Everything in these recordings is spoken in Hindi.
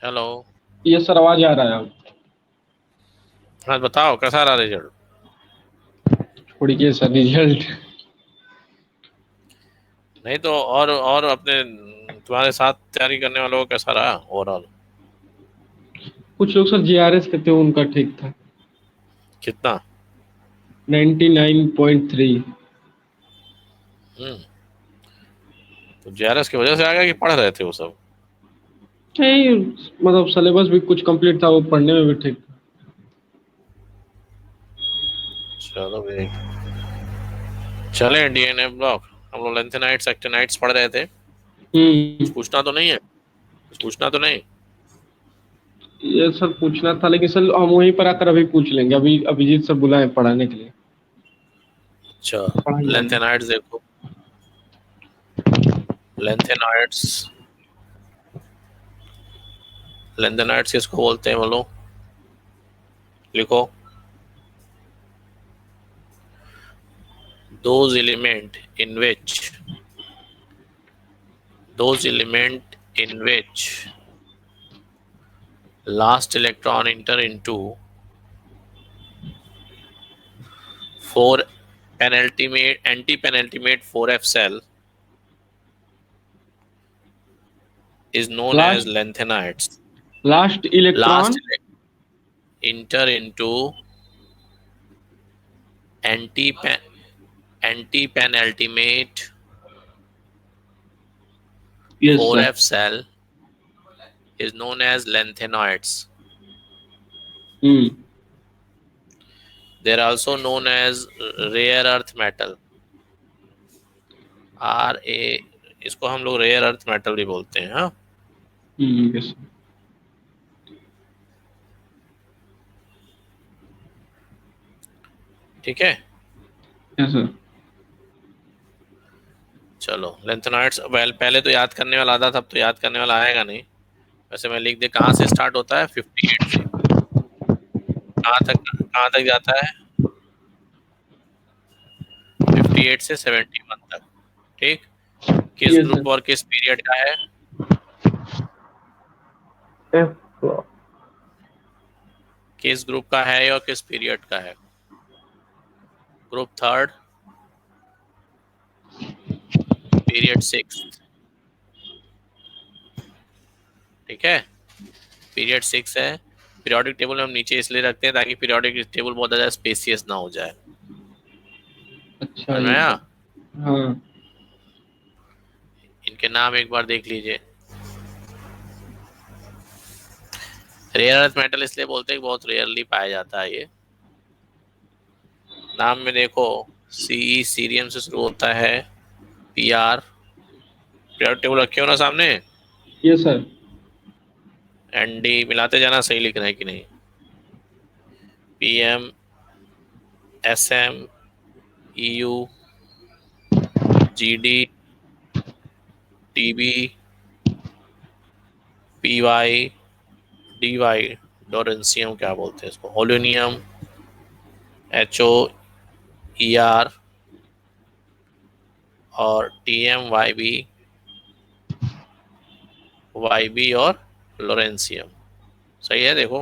हेलो। ये सर आवाज आ रहा है। हाँ बताओ कैसा रहा रिजल्ट। छोड़िए सर रिजल्ट। नहीं तो और अपने तुम्हारे साथ तैयारी करने वालों को कैसा रहा ओवरऑल। कुछ लोग सर जीआरएस के थे, उनका ठीक था। कितना। 99.3। हम्म। तो जेआरएस की वजह से आ गया कि पढ़ रहे थे वो सब। नहीं, मतलब सिलेबस भी कुछ कंप्लीट था, वो पढ़ने में भी ठीक था। चलो भाई। चले डीएनए ब्लॉक। हम लोग लेंथेनाइट्स एक्टिनाइट्स पढ़ रहे थे। कुछ हम्म। पूछना तो नहीं है। कुछ पूछना तो नहीं। ये सर पूछना था, लेकिन सर हम वहीं पर आकर अभी पूछ लेंगे। अभी अभिजीत सर बुलाए पढ़ाने के लिए। अच्छा। पढ़ाइए आगे। लेंथेनाइट्स देखो। लेंथेनाइट्स। लेंथेनाइट्स किसको बोलते हैं बोलो। लिखो। those element in which those element in which last electron enter into four penultimate anti-penultimate 4f cell is known as last lanthanides. Last Last electron. enter into anti anti-penultimate yes sir. 4f cell is known as lanthanoids. Hmm. They are also known as rare earth metal. R A. इसको हम लोग रेयर अर्थ मेटल भी बोलते हैं हाँ। Yes sir. ठीक है। Yes sir. चलो लेंथेनॉइड्स वेल पहले तो याद करने वाला था, तब तो याद करने वाला आएगा नहीं। वैसे मैं लिख दे कहाँ से स्टार्ट होता है 58 से। कहाँ तक जाता है 58 से 71 तक। ठीक। किस यस सर। ग्रुप और किस पीरियड का है। एफ। किस ग्रुप का है और किस पीरियड का है। Group third period six. ठीक है। पीरियड सिक्स है। पीरियोडिक टेबल में हम नीचे इसलिए रखते हैं ताकि पीरियोडिक टेबल बहुत ज्यादा स्पेसियस ना हो जाए। अच्छा समझ में जी आया। सर। हाँ। इनके नाम एक बार देख लीजिए। रेयर अर्थ मेटल इसलिए बोलते हैं कि बहुत रेयरली पाया जाता है ये। नाम में देखो। सी सीरियम से शुरू होता है। P R. पीरियोडिक टेबल रखे हो ना सामने। Yes sir. एन डी मिलाते जाना सही लिखना है कि नहीं। P M S M E U G D T B P Y D Y डोरेंसियम क्या बोलते हैं इसको होलोनियम एच ओ ई आर और टी एम वाई बी और लोरेंसियम। सही है देखो।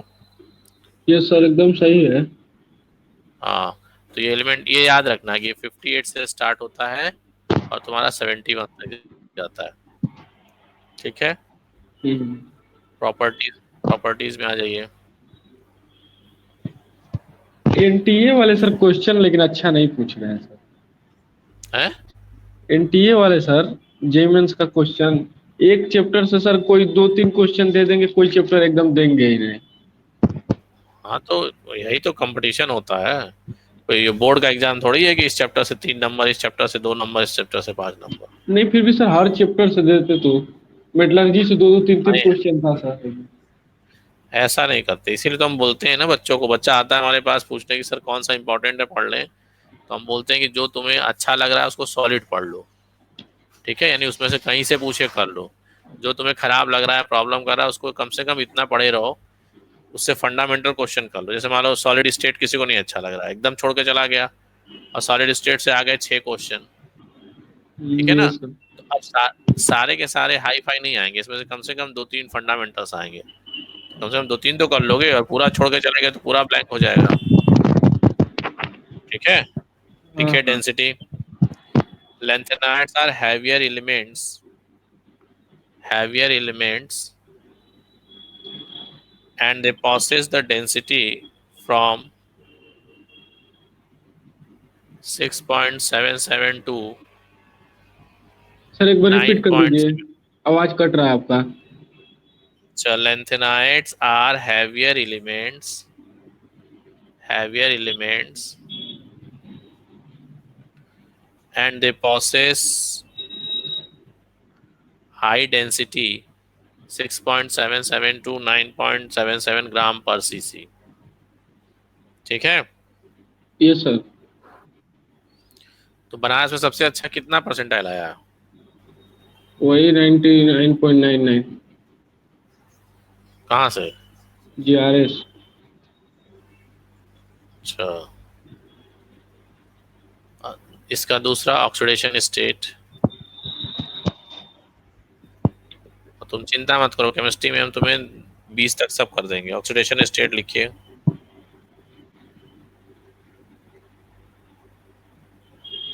यस सर, एकदम सही है। हाँ। तो ये एलिमेंट ये याद रखना कि 58 से स्टार्ट होता है और तुम्हारा 71 तक जाता है। ठीक है। हम्म। प्रॉपर्टीज प्रॉपर्टीज में आ जाइए। एनटीए वाले सर क्वेश्चन लेकिन अच्छा नहीं पूछ रहे हैं सर। है। एनटीए वाले सर, जेमेंस का क्वेश्चन एक चैप्टर से सर कोई दो तीन क्वेश्चन दे देंगे, कोई चैप्टर एकदम देंगे ही नहीं। हाँ तो यही तो कंपटीशन होता है। कोई ये बोर्ड का एग्जाम थोड़ी है कि इस चैप्टर से 3 नंबर, इस चैप्टर से 2 नंबर, इस चैप्टर से 5 नंबर। नहीं, फिर भी सर हर चैप्टर से देते तो मेटलर्जी से दो दो तीन तीन नहीं क्वेश्चन था सर। ऐसा नहीं करते, इसीलिए तो हम बोलते हैं ना बच्चों को। बच्चा आता है हमारे पास पूछने की सर कौन सा इंपॉर्टेंट है पढ़ लें। तो हम बोलते हैं कि जो तुम्हें अच्छा लग रहा है उसको सॉलिड पढ़ लो। ठीक है, यानी उसमें से कहीं से पूछे कर लो। जो तुम्हें खराब लग रहा है प्रॉब्लम कर रहा है उसको कम से कम इतना पढ़े रहो। उससे फंडामेंटल क्वेश्चन कर लो। जैसे मान लो सॉलिड स्टेट किसी को नहीं अच्छा लग रहा है, एकदम छोड़ के चला गया और सॉलिड स्टेट से आ गए 6 क्वेश्चन। ठीक है ना। ये सर। तो अब सारे के सारे हाई फाई नहीं आएंगे, इसमें से कम दो तीन फंडामेंटल्स आएंगे। कम से कम 2-3 तो कर लोगे, और पूरा छोड़ के चले गए तो पूरा ब्लैंक हो जाएगा। ठीक है, हाँ लिखिए हाँ। Density. Lanthanides are heavier elements, and they possess the density from 6.77 to sir एक बार रिपीट कर दीजिए, 9.7. आवाज कट रहा है आपका। So lanthanides are heavier elements, and they possess high density 6.77 to 9.77 ग्राम पर cc। ठीक है, ये सर। तो बनारस में सबसे अच्छा कितना परसेंटाइल आया? वही 99.99। कहाँ से? GRS। अच्छा, इसका दूसरा ऑक्सीडेशन स्टेट, तुम चिंता मत करो, केमिस्ट्री में हम तुम्हें 20 तक सब कर देंगे। ऑक्सीडेशन स्टेट लिखिए।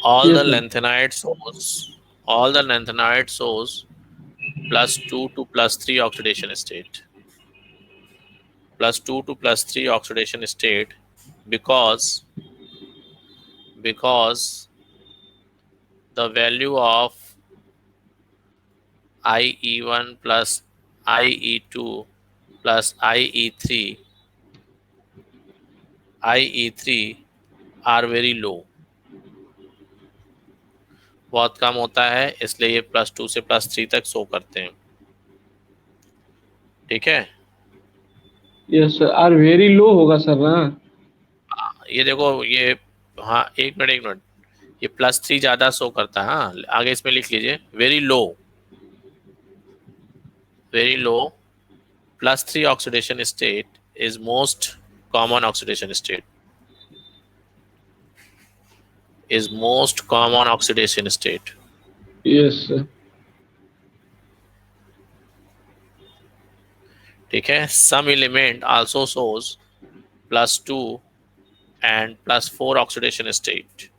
all ये the sir. lanthanide shows all the lanthanide shows +2 to +3 oxidation state, +2 to +3 oxidation state, because because the value of IE1 plus IE2 plus IE3 are very low, बहुत कम होता है, इसलिए ये +2 से +3 तक शो करते हैं। ठीक है, ये सर आर वेरी लो होगा सर ना। ये देखो ये, हाँ एक मिनट, ये +3 ज्यादा शो करता है। हाँ, आगे इसमें लिख लीजिए very low +3 oxidation state is most common oxidation state, is most common oxidation state। Yes sir. ठीक है, some element also shows +2 and +4 oxidation state,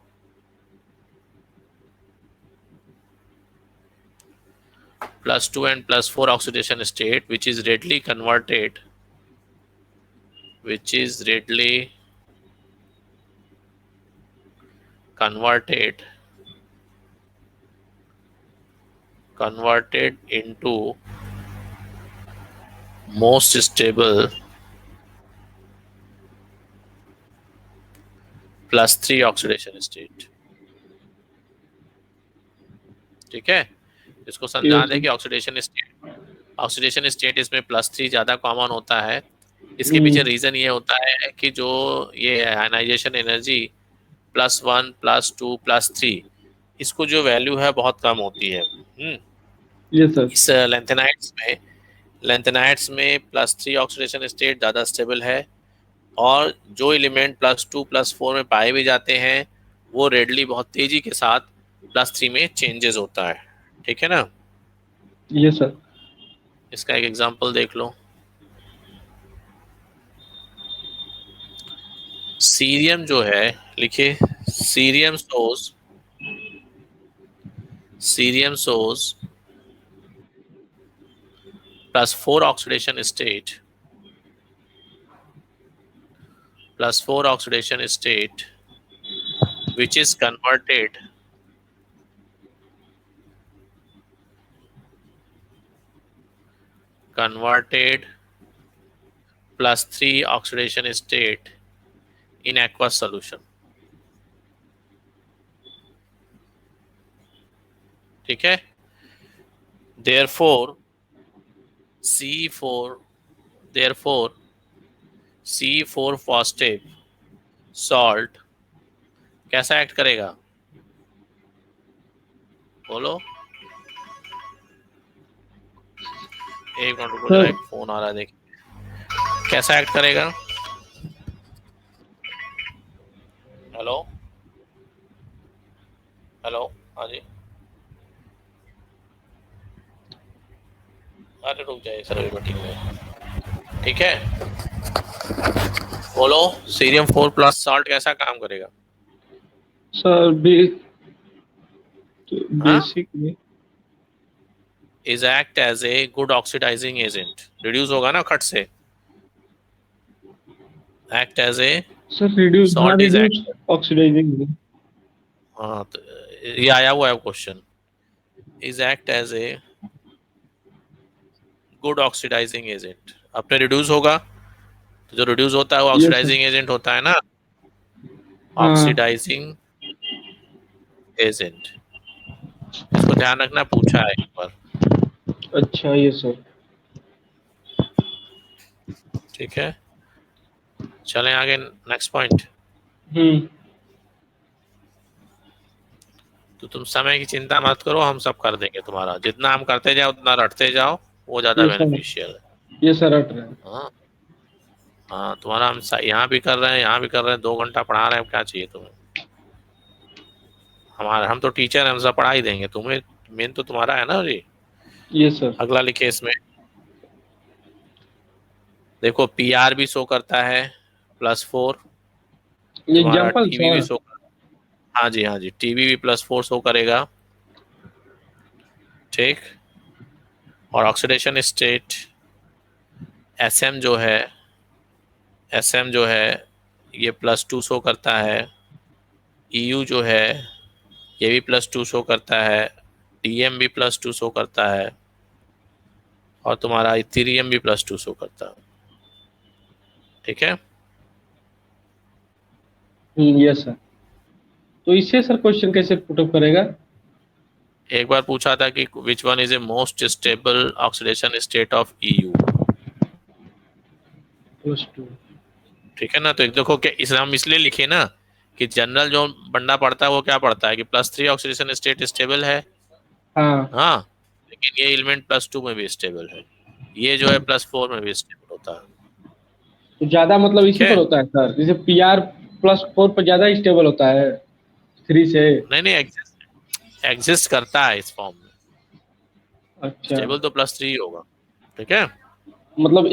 +2 and +4 oxidation state, which is readily converted into most stable +3 oxidation state। ठीक है, इसको समझा यस दें सर। कि ऑक्सीडेशन स्टेट इसमें +3 ज्यादा कॉमन होता है। इसके पीछे रीजन ये होता है कि जो ये आयनाइजेशन एनर्जी +1 +2 +3, इसको जो वैल्यू है बहुत कम होती है। Yes sir. इस लेंथेनाइड्स में +3 ऑक्सीडेशन स्टेट ज्यादा स्टेबल है, और जो एलिमेंट +2 +4 में पाए भी जाते हैं वो रेडली बहुत तेजी के साथ +3 में चेंजेस होता है। ठीक है ना, यस सर। इसका एक एग्जांपल देख लो। सीरियम जो है, लिखिए, cerium shows cerium shows +4 oxidation state, +4 oxidation state, which is converted +3 oxidation state in aqueous solution। ठीक है, therefore C4 therefore C4 phosphate salt कैसा एक्ट करेगा? बोलो, एक मिनट रुको, जरा सर एक फोन आ रहा है, देखिए कैसा एक्ट करेगा। हेलो, हेलो, हाँ जी, अरे रुक जाइए सर, अभी मीटिंग में। ठीक ठीक है, बोलो सीरियम 4 प्लस सॉल्ट कैसा काम करेगा? सर हाँ, बेसिक में। Is act as a good oxidising agent, reduce होगा ना खट से, act as a sir reduce, हाँ salt is reduce act. Oxidising. हाँ तो ये आया हुआ है question, is act as a good oxidising agent, अपने रिड्यूस होगा, तो जो रिड्यूस होता है वो यस सर। ऑक्सीडाइजिंग एजेंट होता है ना, हाँ। ऑक्सीडाइजिंग एजेंट, इसको ध्यान रखना, पूछा है एक बार। अच्छा यस सर। ठीक है, चलें आगे, नेक्स्ट पॉइंट। हम्म। तो तुम समय की चिंता मत करो, हम सब कर देंगे तुम्हारा, जितना हम करते जाओ उतना रटते जाओ, वो ज्यादा यस सर। बेनिफिशियल है। यस सर, हट रहे हैं। हाँ, हाँ तुम्हारा हम यहाँ भी कर रहे हैं, यहाँ भी कर रहे हैं, 2 घंटा पढ़ा रहे हैं, क्या चाहिए तुम्हें? हमारा, हम तो टीचर हैं, हम सब पढ़ा ही देंगे तुम्हें, मेन तो तुम्हारा है ना जी। Yes sir. अगला लिखे इसमें, देखो पी आर भी शो करता है +4, ये तुम्हारा एग्जाम्पल टीवी भी सर। शो, हाँ जी हाँ जी, टीवी भी +4 शो करेगा, ठीक। और ऑक्सीडेशन स्टेट एस एम जो है, एस एम जो है ये +2 शो करता है, EU जो है ये भी +2 शो करता है, DM भी +2 शो करता है, और तुम्हारा इथीरियम भी +2 शो करता है, ठीक है। Yes sir. तो इससे सर क्वेश्चन कैसे पुटअप करेगा? एक बार पूछा था कि which one is a most stable oxidation state of EU, +2। ठीक है ना। तो एक देखो क्या, इस हम इसलिए लिखे ना कि जनरल जो बंदा पढ़ता है वो क्या पढ़ता है कि +3 ऑक्सीडेशन स्टेट स्टेबल है, हाँ। हाँ, लेकिन ये एलिमेंट +2 में भी स्टेबल है, ये जो है +4 में भी स्टेबल होता है, तो ज्यादा मतलब ठीक इसी है। पर होता है सर, जैसे PR+4 पर ज्यादा स्टेबल होता है 3 से। नहीं नहीं, एग्जिस्ट, एग्जिस्ट करता है इस फॉर्म में, अच्छा। स्टेबल तो +3 होगा, ठीक है। मतलब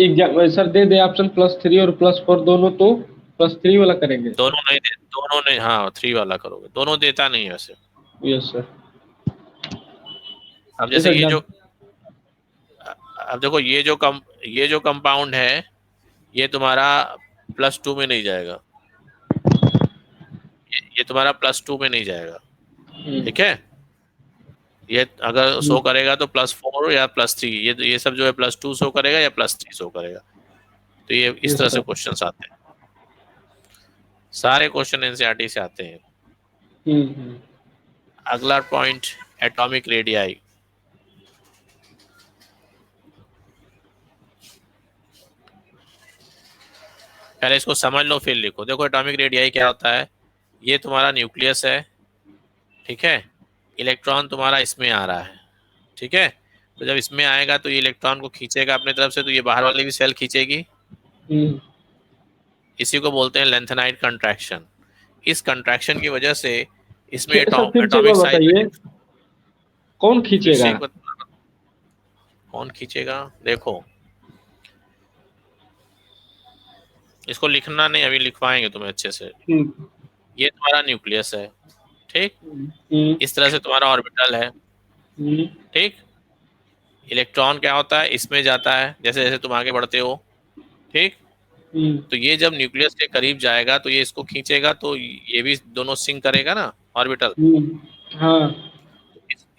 सर दे दे ऑप्शन +3 और +4 दोनों, तो +3 वाला करेंगे। दोनों नहीं दे, दोनों नहीं, हाँ 3 वाला करोगे, दोनों देता नहीं है वैसे। Yes sir. अब ये जैसे सर ये जान। जो, अब देखो ये जो कंपाउंड है ये तुम्हारा +2 में नहीं जाएगा, ये तुम्हारा +2 में नहीं जाएगा, ठीक है। ये अगर शो हम्म, करेगा तो +4 या +3, ये सब जो है +2 शो करेगा या +3 शो करेगा, तो ये इस यस तरह से सर। क्वेश्चंस आते हैं, सारे क्वेश्चन एनसीईआरटी से आते हैं। हम्म। अगला पॉइंट, एटॉमिक रेडियाई, पहले इसको समझ लो फिर लिखो। देखो एटॉमिक रेडियाई क्या होता है, ये तुम्हारा न्यूक्लियस है, ठीक है, इलेक्ट्रॉन तुम्हारा इसमें आ रहा है, ठीक है। तो जब इसमें आएगा तो ये इलेक्ट्रॉन को खींचेगा अपने तरफ से, तो ये बाहर वाली भी सेल खींचेगी, हम्म। इसी को बोलते हैं लेंथेनाइट कंट्रैक्शन। इस कंट्रैक्शन की वजह से इसमें सर फिर से एक बार एटॉमिक साइज में बताइए, कौन फिर से खींचेगा? एक बार, कौन खींचेगा, देखो इसको लिखना नहीं, अभी लिखवाएंगे तुम्हें अच्छे से। हम्म। ये तुम्हारा न्यूक्लियस है, ठीक, हम्म। इस तरह से तुम्हारा ऑर्बिटल है, हम्म। ठीक। इलेक्ट्रॉन क्या होता है, इसमें जाता है जैसे जैसे तुम आगे बढ़ते हो, ठीक। हम्म। तो ये जब न्यूक्लियस के करीब जाएगा तो ये इसको खींचेगा, तो ये भी दोनों सिंक करेगा ना ऑर्बिटल, हाँ।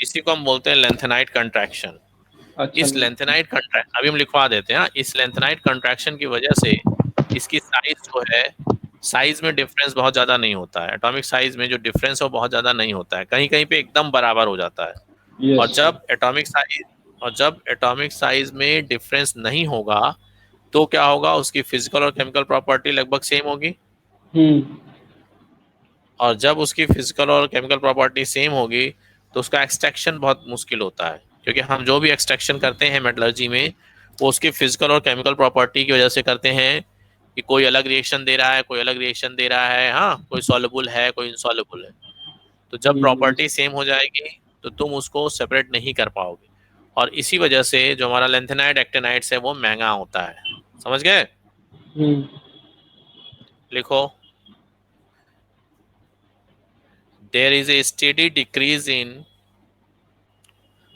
इसी को हम बोलते हैं लेंथेनाइट कंट्रैक्शन। अच्छा इस नहीं। लेंथेनाइट कंट्रैक्शन अभी हम लिखवा देते हैं, हाँ? इस लेंथेनाइट कंट्रैक्शन की वजह से इसकी साइज जो है, साइज में डिफरेंस बहुत ज्यादा नहीं होता है, एटॉमिक साइज में जो डिफरेंस है वो बहुत ज्यादा नहीं होता है, कहीं कहीं पे एकदम बराबर हो जाता है। और यस सर। जब एटॉमिक साइज, और जब एटॉमिक साइज में डिफरेंस नहीं होगा तो क्या होगा, उसकी फिजिकल और केमिकल प्रॉपर्टी लगभग सेम होगी, हम्म। और जब उसकी फिजिकल और केमिकल प्रॉपर्टी सेम होगी तो उसका एक्सट्रैक्शन बहुत मुश्किल होता है, क्योंकि हम जो भी एक्सट्रैक्शन करते हैं मेटलर्जी में वो उसकी फिजिकल और केमिकल प्रॉपर्टी की वजह से करते हैं, कि कोई अलग रिएक्शन दे रहा है, कोई अलग रिएक्शन दे रहा है, हाँ, कोई सॉल्युबल है, कोई इनसॉल्युबल है। तो जब प्रॉपर्टी सेम हो जाएगी तो तुम उसको सेपरेट नहीं कर पाओगे, और इसी वजह से जो हमारा लेंथेनाइट एक्टिनाइट्स है वो महंगा होता है, समझ गए? लिखो, there is a steady decrease in,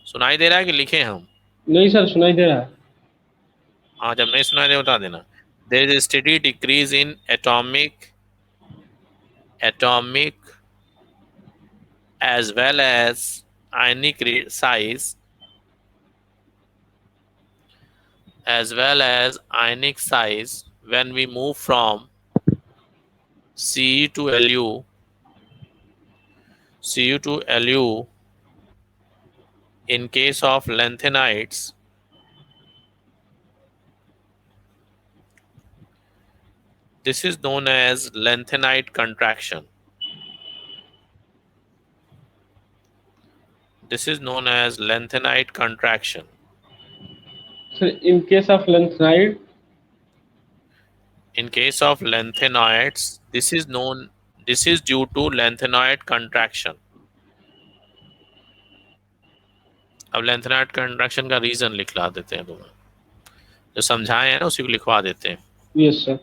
सुनाई दे रहा है कि लिखे हम? नहीं सर, सुनाई दे रहा है। हाँ, जब नहीं सुनाई दे बता देना। There is a steady decrease in atomic as well as ionic size, as well as ionic size when we move from Ce to Lu in case of lanthanides. This is known as lanthanide contraction. This is known as lanthanide contraction. Sir in case of lanthanide, In case of lanthanides, this is due to lanthanide contraction. अब lanthanide contraction का रीजन लिखला देते हैं तुम्हें, जो समझाए हैं ना उसी को लिखवा देते हैं। Yes sir.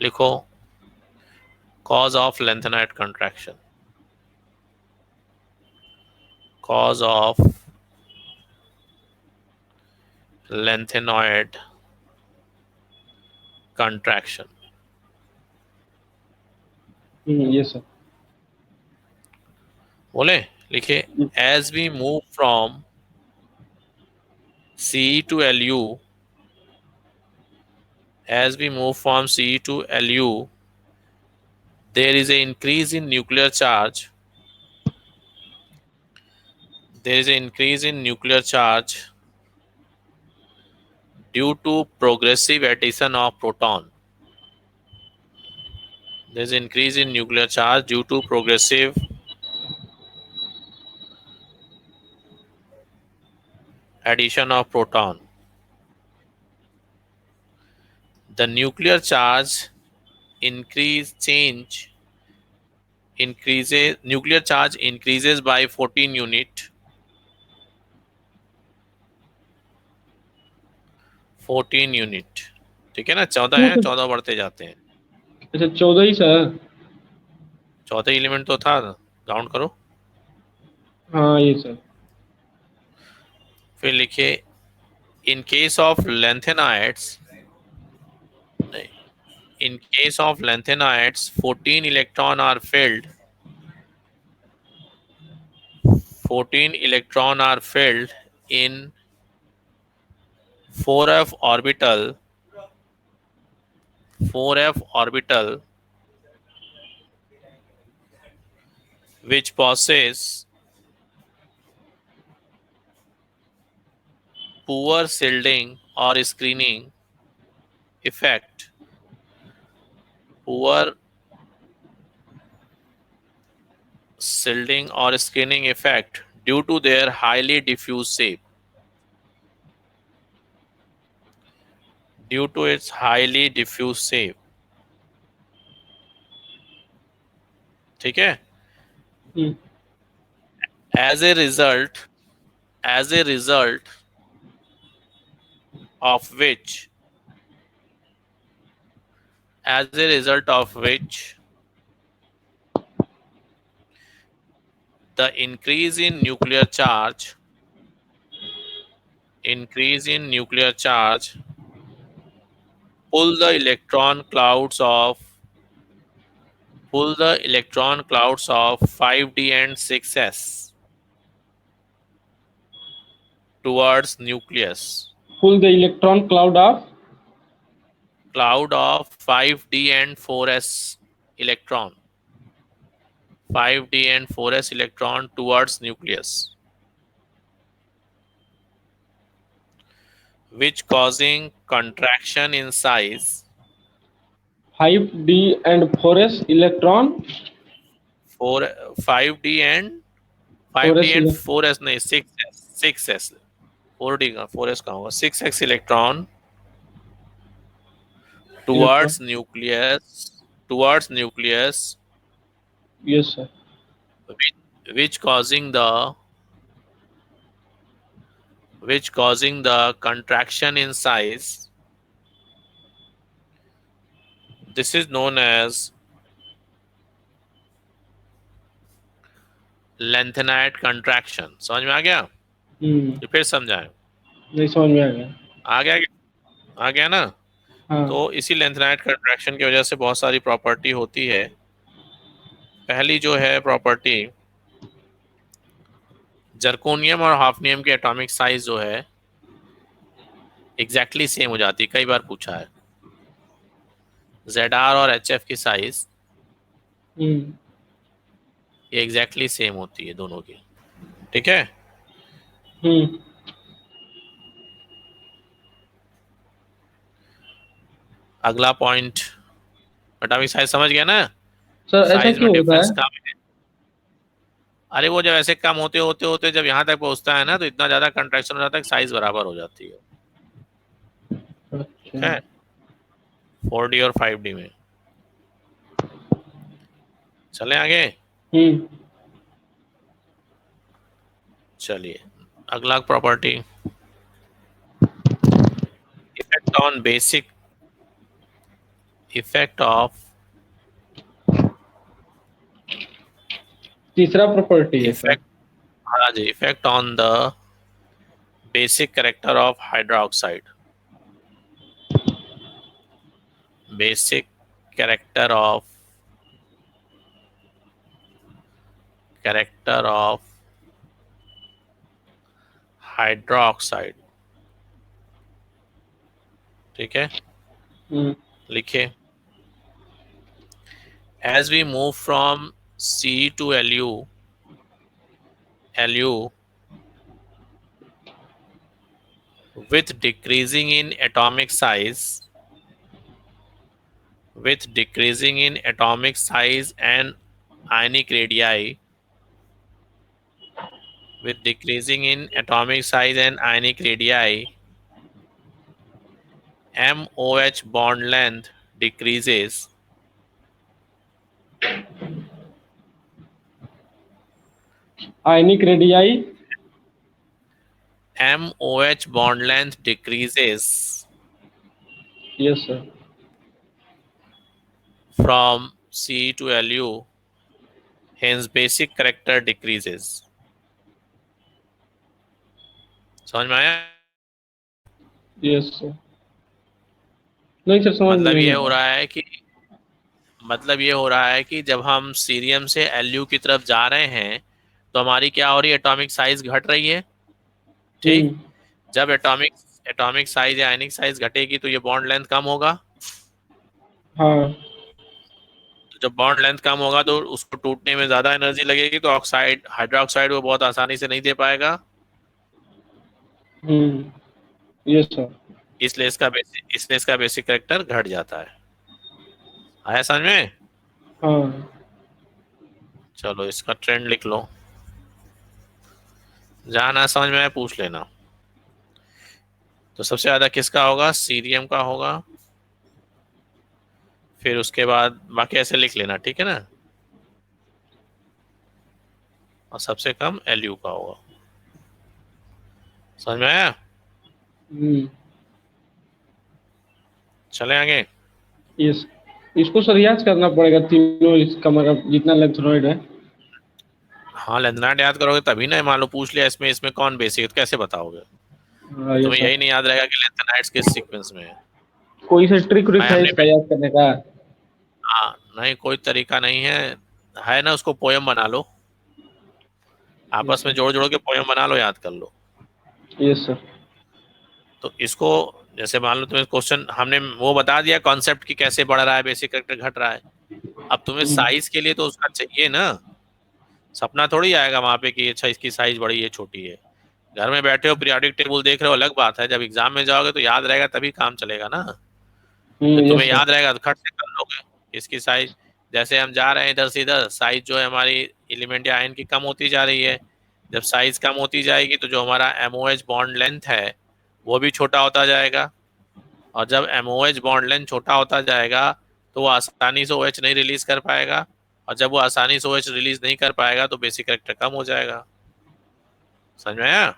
लिखो, cause of lanthanide contraction. Cause of lanthanoid contraction. Yes sir. बोले, लिखे, as we move from Ce to Lu, as we move from Ce to Lu, there is an increase in nuclear charge. There is an increase in nuclear charge due to progressive addition of proton. There is an increase in nuclear charge due to progressive addition of proton. The nuclear charge increases nuclear charge increases by 14 unit. 14 unit, ठीक है ना? 14 है, 14 बढ़ते जाते हैं। अच्छा 14 ही सर? 14 एलिमेंट तो था, काउंट करो। हाँ ये सर। फिर लिखिए, इन केस ऑफ लैंथेनाइड्स, नहीं, in case of lanthanides 14 electron are filled, 14 electron are filled in 4f orbital, 4f orbital which possess poor shielding or screening effect, poor shielding or screening effect due to their highly diffuse shape, due to its highly diffuse shape, ठीक है? as a result of which, as a result of which the increase in nuclear charge pull the electron clouds of 5d and 6s towards nucleus. Pull the electron cloud of 5d and 4s electron, 5d and 4s electron towards nucleus, which causing contraction in size. 5d and 4s electron, 5d and 4s नहीं, 6s 4d का 4s का होगा, 6s electron towards nucleus, yes sir, which causing the which causing the contraction in size. This is known as lengthened contraction. समझ में आ गया? तो फिर समझाएं। नहीं समझ में आ गया। आ गया? आ गया ना? हाँ। तो इसी लेंथेनाइड कंट्रैक्शन की वजह से बहुत सारी प्रॉपर्टी होती है। पहली जो है प्रॉपर्टी, जर्कोनियम और हाफनियम के एटॉमिक साइज जो है एग्जैक्टली सेम हो जाती है। कई बार पूछा है। ZR और HF की साइज ये एग्जैक्टली सेम होती है दोनों की। ठीक है? अगला पॉइंट, एटॉमिक साइज समझ गया ना? सर ऐसा साइज में क्यों होता डिफरेंस है? कम है। अरे वो जब ऐसे कम होते होते होते जब यहाँ तक पहुंचता है ना, तो इतना ज्यादा कंट्रैक्शन हो जाता है कि साइज बराबर हो जाती है। अच्छा। ठीक है? 4D और 5D में। चलें आगे? चलिए अगला property, effect on basic, effect of, तीसरा प्रॉपर्टी है सर। इफेक्ट, हाँ जी, effect on the basic character of hydroxide. Basic character of, character of hydroxide. ठीक है? लिखिए, as we move from C to Lu with decreasing in atomic size, with decreasing in atomic size and ionic radii, with decreasing in atomic size and ionic radii, MOH bond length decreases. Ionic radii. MOH bond length decreases yes sir. from C to Lu, hence basic character decreases. समझ में आया? Yes sir. नहीं सर समझ में मतलब नहीं ये आ हो रहा। रहा है कि, मतलब ये हो रहा है कि जब हम सीरियम से Lu की तरफ जा रहे हैं तो हमारी क्या हो रही है, एटॉमिक साइज घट रही है। ठीक? जब एटॉमिक एटॉमिक साइज या आयनिक साइज घटेगी तो ये बॉन्ड लेंथ कम होगा। हाँ। तो जब बॉन्ड लेंथ कम होगा तो उसको टूटने में ज्यादा एनर्जी लगेगी, तो ऑक्साइड, हाइड्रोक्साइड वो बहुत आसानी से नहीं दे पाएगा। Yes sir. इसलिए इसका बेसिक कैरेक्टर घट जाता है। आया समझ में? हाँ। चलो इसका ट्रेंड लिख लो, जहां ना समझ में आए पूछ लेना। तो सबसे ज्यादा किसका होगा? सीरियम का होगा। फिर उसके बाद बाकी ऐसे लिख लेना, ठीक है ना? और सबसे कम Lu का होगा। समझ में आया? चले आगे। यस। इसको सर याद करना पड़ेगा तीनों, इसका मतलब जितना इलेक्ट्रॉइड है। हाँ लेंथनाइड याद करोगे तभी ना। मान लो पूछ लिया इसमें इसमें कौन बेसिक है, तो कैसे बताओगे? हाँ तुम्हें यस यही सर। नहीं याद रहेगा कि लेंथनाइड्स किस सीक्वेंस में है। कोई सा ट्रिक भाई है हमने इसका याद करने का? हाँ, नहीं कोई तरीका नहीं है ना, उसको पोयम बना लो, यस आपस में सर। जोड़ जोड़ के पोयम बना लो, याद कर लो। Yes sir. तो इसको, जैसे मान लो तुम्हें क्वेश्चन हमने वो बता दिया कॉन्सेप्ट की कैसे बढ़ रहा है बेसिक कैरेक्टर घट रहा है। अब तुम्हें साइज के लिए तो उसका चाहिए ना। सपना थोड़ी आएगा वहां पे कि अच्छा इसकी साइज बड़ी है छोटी है। घर में बैठे हो पीरियोडिक टेबल देख रहे हो अलग बात है, जब एग्जाम में जाओगे तो याद रहेगा तभी काम चलेगा ना। तो तुम्हें यस सर। याद रहेगा तो खट से कर लोगे इसकी साइज। जैसे हम जा रहे हैं इधर से इधर, साइज जो है हमारी एलिमेंट या आयन की कम होती जा रही है। जब साइज कम होती जाएगी तो जो हमारा MOH बॉन्ड लेंथ है वो भी छोटा होता जाएगा। और जब MOH बॉन्ड लेंथ छोटा होता जाएगा तो वो आसानी से OH नहीं रिलीज कर पाएगा। और जब वो आसानी से OH रिलीज नहीं कर पाएगा तो बेसिक कैरेक्टर कम हो जाएगा। समझ में आया?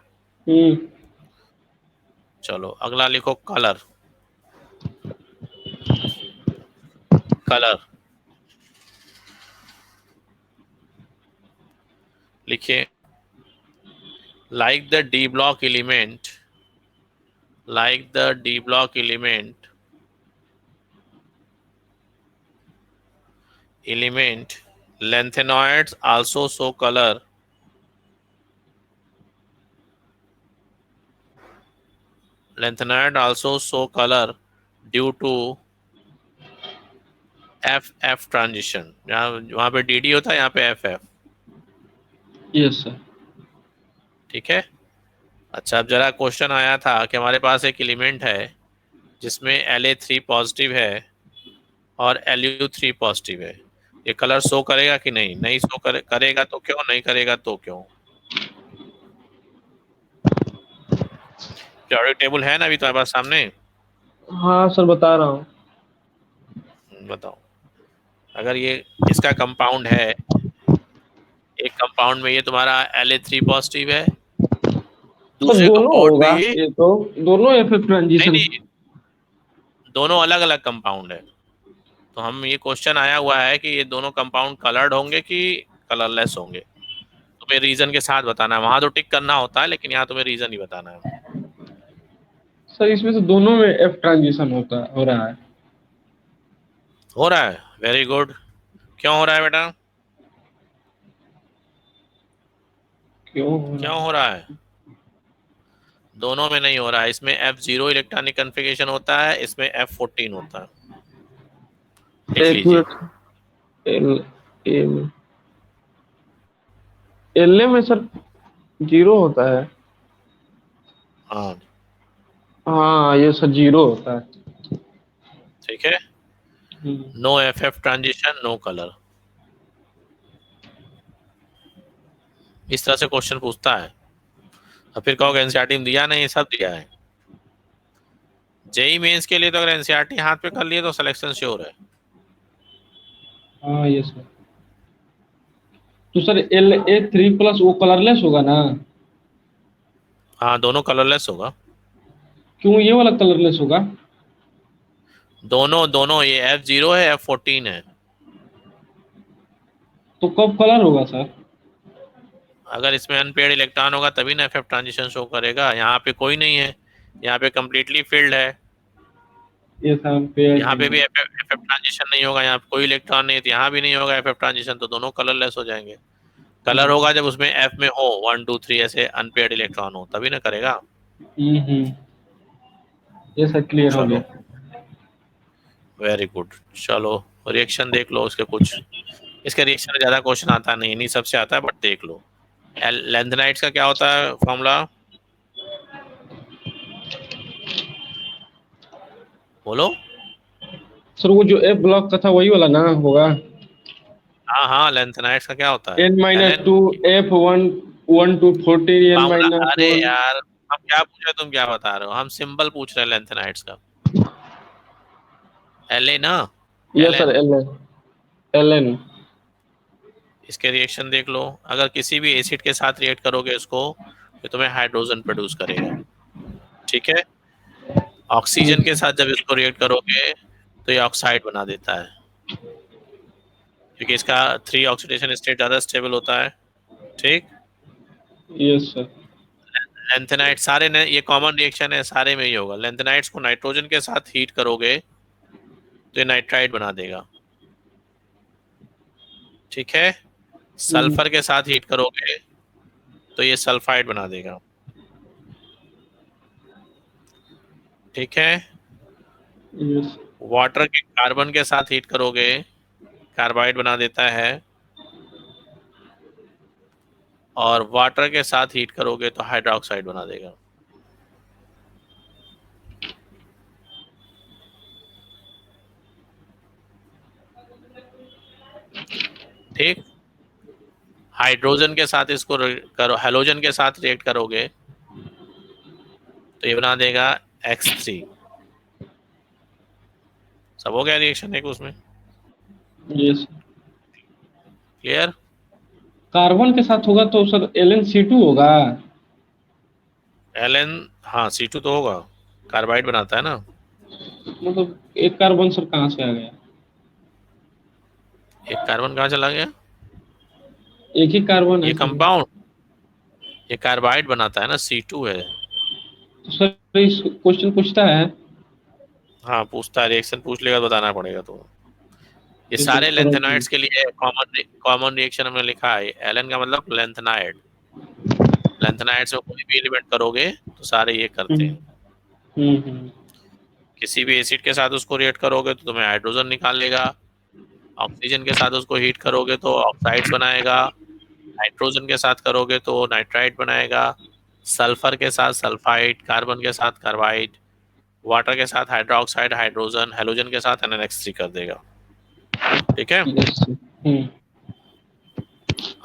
चलो अगला लिखो, कलर। कलर लिखिए, like the d block element, like the d block element lanthanoids also show color. Lanthanoid also show color due to FF transition. यहाँ वहां पे DD होता है, यहाँ पे FF। Yes sir. ठीक है। अच्छा, अब जरा क्वेश्चन आया था कि हमारे पास एक एलिमेंट है जिसमें La3 पॉजिटिव है और Lu3 पॉजिटिव है। ये कलर शो करेगा कि नहीं? नहीं शो करेगा तो क्यों? नहीं करेगा तो क्यों? पीरियोडिक टेबल है ना अभी तुम्हारे पास सामने? हाँ सर, बता रहा हूँ। बताओ। अगर ये इसका कंपाउंड है, एक कंपाउंड में ये तुम्हारा La3 पॉजिटिव है, सर दूसरे दोनों कंपाउंड में होगा, ये, ये तो दोनों एफएफ नहीं ट्रांजिशन। नहीं, दोनों अलग अलग कंपाउंड है। तो हम, ये क्वेश्चन आया हुआ है कि ये दोनों कंपाउंड कलर्ड होंगे कि कलरलेस होंगे। तुम्हें रीजन के साथ बताना है, वहां तो टिक करना होता है, लेकिन यहाँ तुम्हें रीजन ही बताना है। सर इसमें तो दोनों में एफ ट्रांजिशन हो रहा है। हो रहा है, वेरी गुड। क्यों हो रहा है बेटा? क्यों हो रहा क्यों है? हो रहा है? दोनों में नहीं हो रहा है। इसमें F0 इलेक्ट्रॉनिक कन्फिगरेशन होता है, इसमें F14 होता है। लिख एक लीजिए। मिनट। एल ए में, एल ए में सर जीरो होता है। हाँ हाँ ये सर जीरो होता है। ठीक है। Hmm. No FF transition, no colour. इस तरह से क्वेश्चन पूछता है। और फिर कहोगे एनसीईआरटी में दिया नहीं? सब दिया है। जेई मेंस के लिए तो अगर एनसीईआरटी हाथ पे कर लिए तो सिलेक्शन श्योर है। हाँ ये सर। तो सर La3+ वो कलरलेस होगा ना? हाँ, दोनों कलरलेस होगा। क्यों ये वाला कलरलेस होगा? दोनों दोनों, ये F0 है, F14 है। तो कब कलर होगा सर? अगर इसमें अनपेयर्ड इलेक्ट्रॉन होगा तभी ना एफएफ ट्रांजिशन शो करेगा। यहाँ पे कोई नहीं है, यहाँ पे कंप्लीटली फिल्ड है। ये सर पेयर्ड यहाँ पे नहीं भी है। एफएफ ट्रांजिशन नहीं होगा, यहाँ पे कोई इलेक्ट्रॉन नहीं है तो यहाँ भी नहीं होगा एफएफ ट्रांजिशन, तो दोनों कलरलेस हो जाएंगे। कलर हम्म होगा जब उसमें एफ में हो 1 2 3 ऐसे अनपेयर्ड इलेक्ट्रॉन हो, तभी ना करेगा। हम्म। ये सर क्लियर हो चलो, गया। Very good. चलो, रिएक्शन देख लो उसके कुछ। इसके रिएक्शन में ज्यादा क्वेश्चन आता नहीं, इन्हीं सबसे आता है, बट देख लो। लेंथेनाइट्स का क्या होता है फॉर्मूला? बोलो। सर वो जो एफ ब्लॉक का था वही वाला ना होगा? हाँ हाँ, लेंथेनाइट्स का क्या होता है? N-2 Elon. F1 1 to 14 formula? अरे N-1। यार, हम क्या पूछ रहे, तुम क्या बता रहे हो? हम सिंबल पूछ रहे हैं लेंथेनाइट्स का। एल ए ना? Yes L sir, N. LN। इसके रिएक्शन देख लो। अगर किसी भी एसिड के साथ रिएक्ट करोगे इसको, तो तुम्हें हाइड्रोजन प्रोड्यूस करेगा। ठीक है। ऑक्सीजन के साथ जब इसको रिएक्ट करोगे तो ये ऑक्साइड बना देता है, क्योंकि इसका 3 ऑक्सीडेशन स्टेट ज्यादा स्टेबल होता है। ठीक। Yes sir. लेंथेनाइट सारे ने, ये कॉमन रिएक्शन है, सारे में ही होगा। लेंथेनाइट्स को नाइट्रोजन के साथ हीट करोगे तो ये नाइट्राइड बना देगा। ठीक है। सल्फर के साथ हीट करोगे तो ये सल्फाइड बना देगा। ठीक है। यस। वाटर के कार्बन के साथ हीट करोगे, कार्बाइड बना देता है। और वाटर के साथ हीट करोगे तो हाइड्रोक्साइड बना देगा। ठीक। हाइड्रोजन के साथ इसको करो, हेलोजन के साथ रिएक्ट करोगे तो ये बना देगा X3। सब हो गया रिएक्शन एक उसमें। यस। क्लियर? कार्बन के साथ होगा तो सर LnC2 होगा। Ln, हाँ C2 तो होगा, कार्बाइड बनाता है ना। मतलब एक कार्बन सर कहाँ से आ गया? एक कार्बन कहाँ चला गया? एक ही कार्बन है ये सर। कंपाउंड, ये कार्बाइड बनाता है ना, C2 है। तो सर इस क्वेश्चन पूछता है। हाँ पूछता है, रिएक्शन पूछ लेगा तो बताना पड़ेगा तो। ये ये तो सारे थोड़ा लेंथेनॉइड्स के लिए कॉमन कॉमन रिएक्शन हमने लिखा है। एलन का मतलब लेंथेनाइड। लेंथेनाइड्स में कोई भी एलिमेंट करोगे तो सारे ये करते हम्म हैं। हम्म। किसी भी एसिड के साथ उसको रिएक्ट करोगे तो तुम्हें हाइड्रोजन निकालेगा। ऑक्सीजन के साथ उसको हीट करोगे तो ऑक्साइड्स बनाएगा। नाइट्रोजन के साथ करोगे तो नाइट्राइड बनाएगा। सल्फर के साथ सल्फाइड, कार्बन के साथ कार्बाइड, वाटर के साथ हाइड्रोक्साइड हाइड्रोजन, हेलोजन के साथ NH3 कर देगा। ठीक है। Yes sir.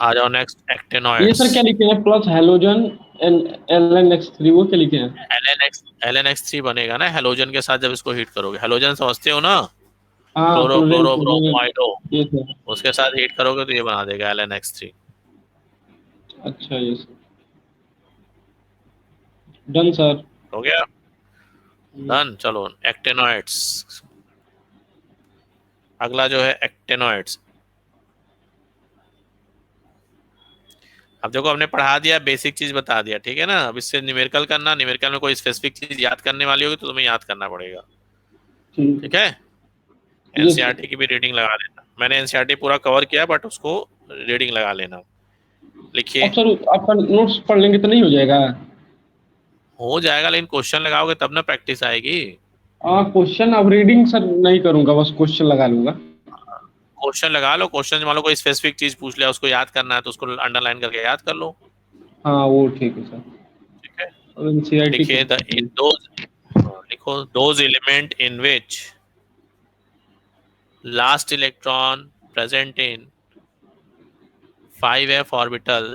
आ जाओ नेक्स्ट, ये एक्टेनॉइड्स। सर क्या लिखे हैं, प्लस हेलोजन एंड LNX3 वो क्या लिखे हैं? LNX3 बनेगा ना हेलोजन के साथ जब इसको हीट करोगे। हेलोजन समझते हो ना, हाँ क्लोरो फ्लोरीन फ्लोरो ब्रोमो क्लोरीन। आइडो, ये सर। उसके साथ हीट करोगे तो ये बना देगा LNX3। अच्छा ये सर। Done sir. हो गया, डन। चलो एक्टेनॉइड्स, अगला जो है एक्टेनॉइड्स। अब देखो हमने पढ़ा दिया, बेसिक चीज बता दिया, ठीक है ना। अब इससे न्यूमेरिकल करना, न्यूमेरिकल में कोई स्पेसिफिक चीज याद करने वाली होगी तो तुम्हें याद करना पड़ेगा। ठीक ठीक। है। ये सर। एनसीईआरटी की भी रीडिंग लगा लेना, मैंने एनसीईआरटी पूरा कवर किया बट उसको रीडिंग लगा लेना। अब लिखिए। सर आपका नोट्स पढ़ लेंगे तो नहीं हो जाएगा? हो जाएगा लेकिन क्वेश्चन लगाओगे तब ना प्रैक्टिस आएगी। हाँ क्वेश्चन अब रीडिंग सर नहीं करूंगा, बस क्वेश्चन लगा लूंगा। क्वेश्चन लगा लो, क्वेश्चन मान लो कोई स्पेसिफिक चीज पूछ लिया उसको याद करना है तो उसको अंडरलाइन करके याद कर लो। हाँ वो ठीक है सर। ठीक है। अब NCERT लिखिए द करो। इन दोज, लिखो those element in which last electron present in 5f orbital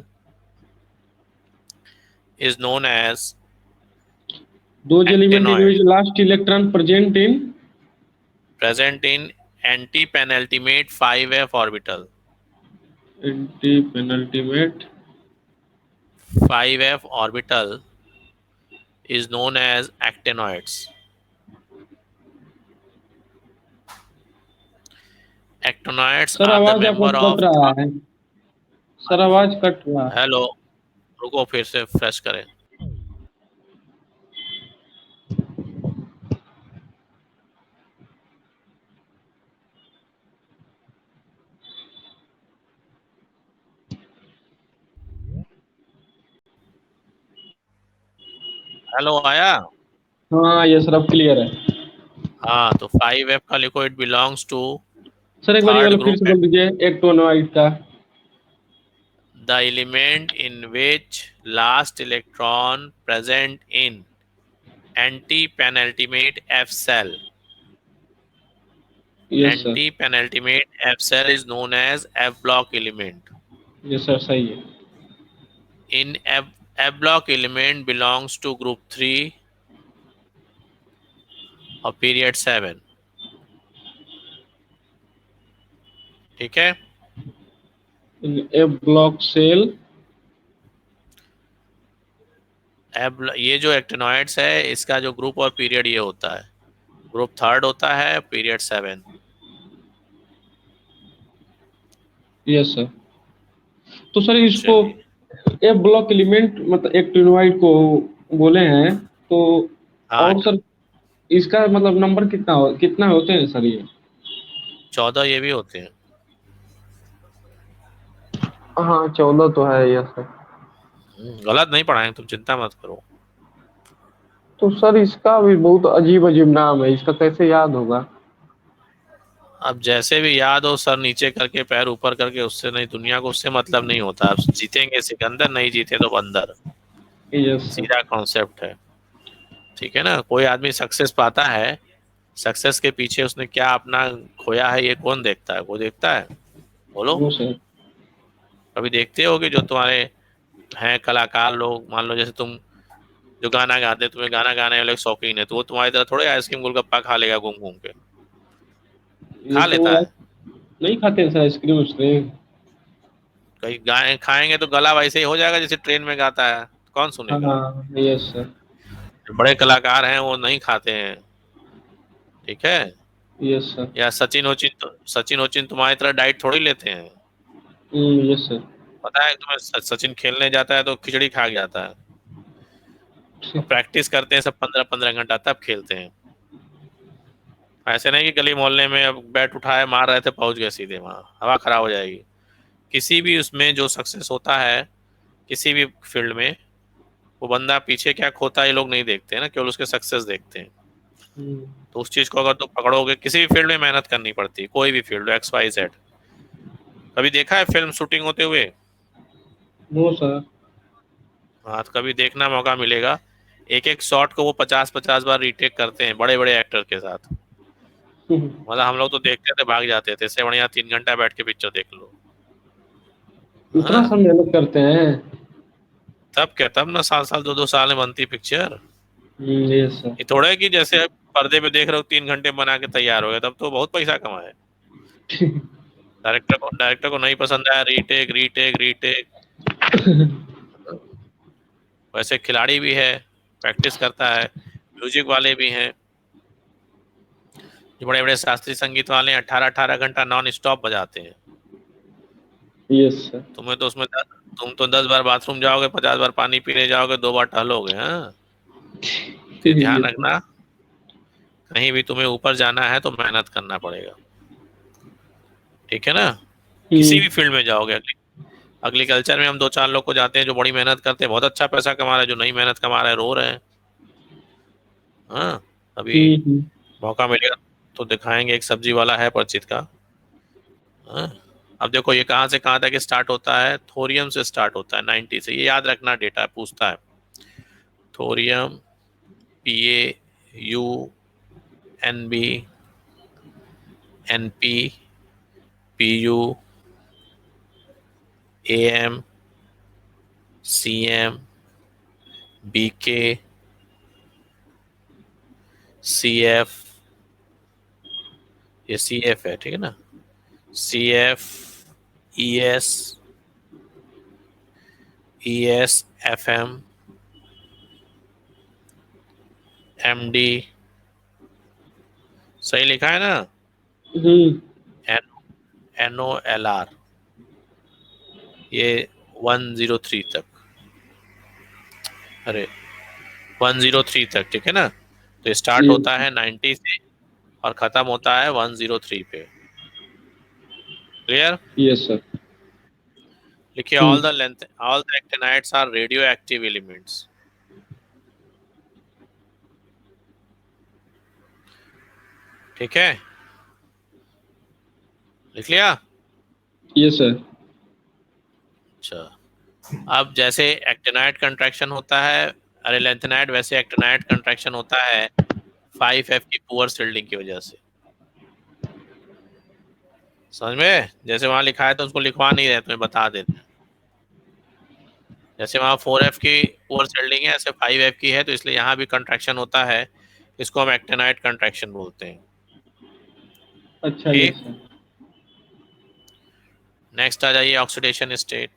is known as Those element in which actinoid, last electron present in anti-penultimate 5f orbital, penultimate 5f orbital is known as actinoids. Actinoids sir are the आवाज आपका member कट of, रहा है। सर आवाज कट रहा है। हेलो, रुको फिर से फ्रेश करें। हेलो आया। हाँ ये सर अब क्लियर है। हाँ तो 5f का लिखो, इट बिलोंग्स टू सर एक बार ये थर्ड वाला फिर ग्रुप, से बोल दीजिए, एक्टोनोइड का। the element in which last electron present in anti-penultimate F cell. Yes sir. Anti-penultimate F cell is known as F block element. Yes sir सही है। In F block element belongs to group 3 of period 7. ठीक है। ए ब्लॉक सेल। ये जो एक्टिनॉइड्स है इसका जो ग्रुप और पीरियड ये होता है, ग्रुप थर्ड होता है, पीरियड 7। Yes sir. तो सर इसको चलिए, ए ब्लॉक एलिमेंट मतलब एक्टिनोइड को बोले हैं तो। हाँ और सर इसका मतलब नंबर कितना होते हैं सर ये? 14 ये भी होते हैं। हाँ 14 तो है यस सर। गलत नहीं पढ़ाएंगे, तुम चिंता मत करो। तो सर इसका भी बहुत अजीब अजीब नाम है, इसका कैसे याद होगा? अब जैसे भी याद हो, सर नीचे करके पैर ऊपर करके, उससे नहीं, दुनिया को उससे मतलब नहीं होता। अब जीतेंगे सिकंदर, नहीं जीते तो बंदर, यस सर। सीधा कॉन्सेप्ट है। ठीक है ना। कोई आदमी सक्सेस पाता है, सक्सेस के पीछे उसने क्या अपना खोया है ये कौन देखता है? वो देखता है? बोलो। वो सर। कभी देखते हो कि जो तुम्हारे हैं कलाकार लोग, मान लो जैसे तुम जो गाना गाते हैं, तुम्हें गाना गाने वाले शौकीन है, तो वो तुम्हारी तरह थोड़े आइसक्रीम गोलगप्पा खा लेगा घूम घूम के? ये खा तो लेता है। नहीं खाते हैं सर आइसक्रीम उस्क्रीम। कहीं गाय खाएंगे तो गला वैसे ही हो जाएगा जैसे ट्रेन में गाता है। कौन सुनेगा? हाँ, यस सर। जो बड़े कलाकार हैं वो नहीं खाते हैं, ठीक है। Yes sir. या सचिन वचिन तुम्हारी तरह डाइट थोड़ी लेते हैं। Yes sir. पता है तुम्हें, सचिन खेलने जाता है तो खिचड़ी खा के जाता है, और प्रैक्टिस करते हैं सब 15-15 घंटा तब खेलते हैं। ऐसे नहीं कि गली मोहल्ले में अब बैट उठाए मार रहे थे पहुंच गए सीधे वहां, हवा खराब हो जाएगी। किसी भी उसमें जो सक्सेस होता है किसी भी फील्ड में, वो बंदा पीछे क्या खोता है ये लोग नहीं देखते हैं ना, केवल उसके सक्सेस देखते हैं। हम्म। तो उस चीज को अगर तुम पकड़ोगे, किसी भी फील्ड में मेहनत करनी पड़ती है, कोई भी फील्ड एक्स वाई जेड। कभी देखा है फिल्म शूटिंग होते हुए? No sir. हाँ, तो कभी देखना मौका मिलेगा। एक एक शॉट को वो 50-50 बार रीटेक करते हैं बड़े बड़े एक्टर के साथ। मतलब हम लोग तो देखते थे भाग जाते थे, इससे बढ़िया 3 घंटा बैठ के पिक्चर देख लो। उतना हाँ, सब मेहनत करते हैं। तब क्या, तब ना साल साल 2-2 साल में बनती पिक्चर। Yes sir. ये थोड़ा है कि जैसे आप पर्दे पे देख रहे हो 3 घंटे में बना के तैयार हो गया, तब तो बहुत पैसा कमाए। डायरेक्टर को नहीं पसंद आया, रीटेक रीटेक रीटेक। वैसे खिलाड़ी भी है, प्रैक्टिस करता है। म्यूजिक वाले भी हैं, जो बड़े बड़े शास्त्रीय संगीत वाले 18-18 घंटा नॉन स्टॉप बजाते हैं। Yes sir. तुम्हें तो उसमें तुम तो 10 बार बाथरूम जाओगे, 50 बार पानी पीने जाओगे, 2 बार टहलोगे। हाँ, तो ये ध्यान यस। रखना, कहीं भी तुम्हें ऊपर जाना है तो मेहनत करना पड़ेगा, ठीक है ना। किसी भी फील्ड में जाओगे, एग्रीकल्चर में हम 2-4 लोग को जाते हैं जो बड़ी मेहनत करते हैं, बहुत अच्छा पैसा कमा रहे हैं, जो नहीं मेहनत कमा रहे हैं रो रहे हैं। हाँ, अभी हम्म। मौका मिलेगा तो दिखाएंगे, एक सब्जी वाला है परिचित का। हाँ, अब देखो ये कहाँ से कहाँ तक स्टार्ट होता है, थोरियम से स्टार्ट होता है 90 से, ये याद रखना, डेटा पूछता है। Thorium, PaU, NB, NP, PU, AM, CM, BK, CF, ये CF है, ठीक है ना। CF, ES, FM, MD, सही लिखा है ना। हम्म। NOLR, ये 103 तक, अरे 103 तक, ठीक है ना। तो स्टार्ट यस। होता है 90 से और खत्म होता है 103 पे। क्लियर? Yes sir. लिखिए, hmm. All the actinides are radioactive elements. ठीक है, लिख लिया? Yes sir. अच्छा, अब जैसे एक्टिनाइड कंट्रैक्शन होता है, अरे लेंथेनाइड, वैसे एक्टिनाइड कंट्रैक्शन होता है 5F की पुअर शिल्डिंग की वजह से। समझ में? जैसे वहां लिखा है तो उसको लिखवा नहीं रहे, तुम्हें बता देते हैं। जैसे वहां 4F की पुअर शिल्डिंग है, ऐसे 5F की है, तो इसलिए यहाँ भी कंट्रैक्शन होता है। इसको हम एक्टिनाइड कंट्रैक्शन बोलते हैं। अच्छा, ठीक। Yes sir. नेक्स्ट आ जाइए, ऑक्सीडेशन स्टेट।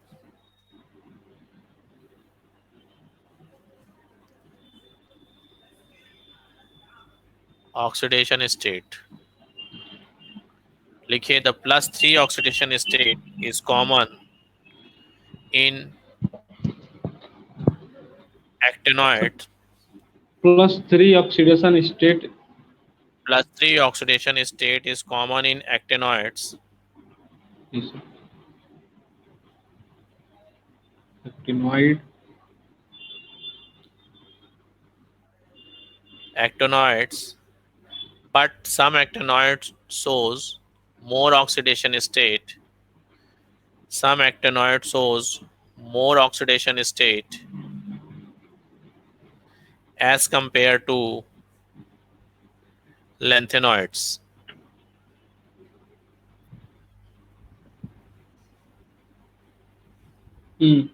ऑक्सीडेशन स्टेट, लिखिए, the +3 oxidation state is common in actinoids. +3 oxidation state. +3 oxidation state is common in actinoids. Yes sir. Actinoid. Actinoids, but some actinoids shows more oxidation state. Some actinoid shows more oxidation state as compared to lanthanoids. हम्म।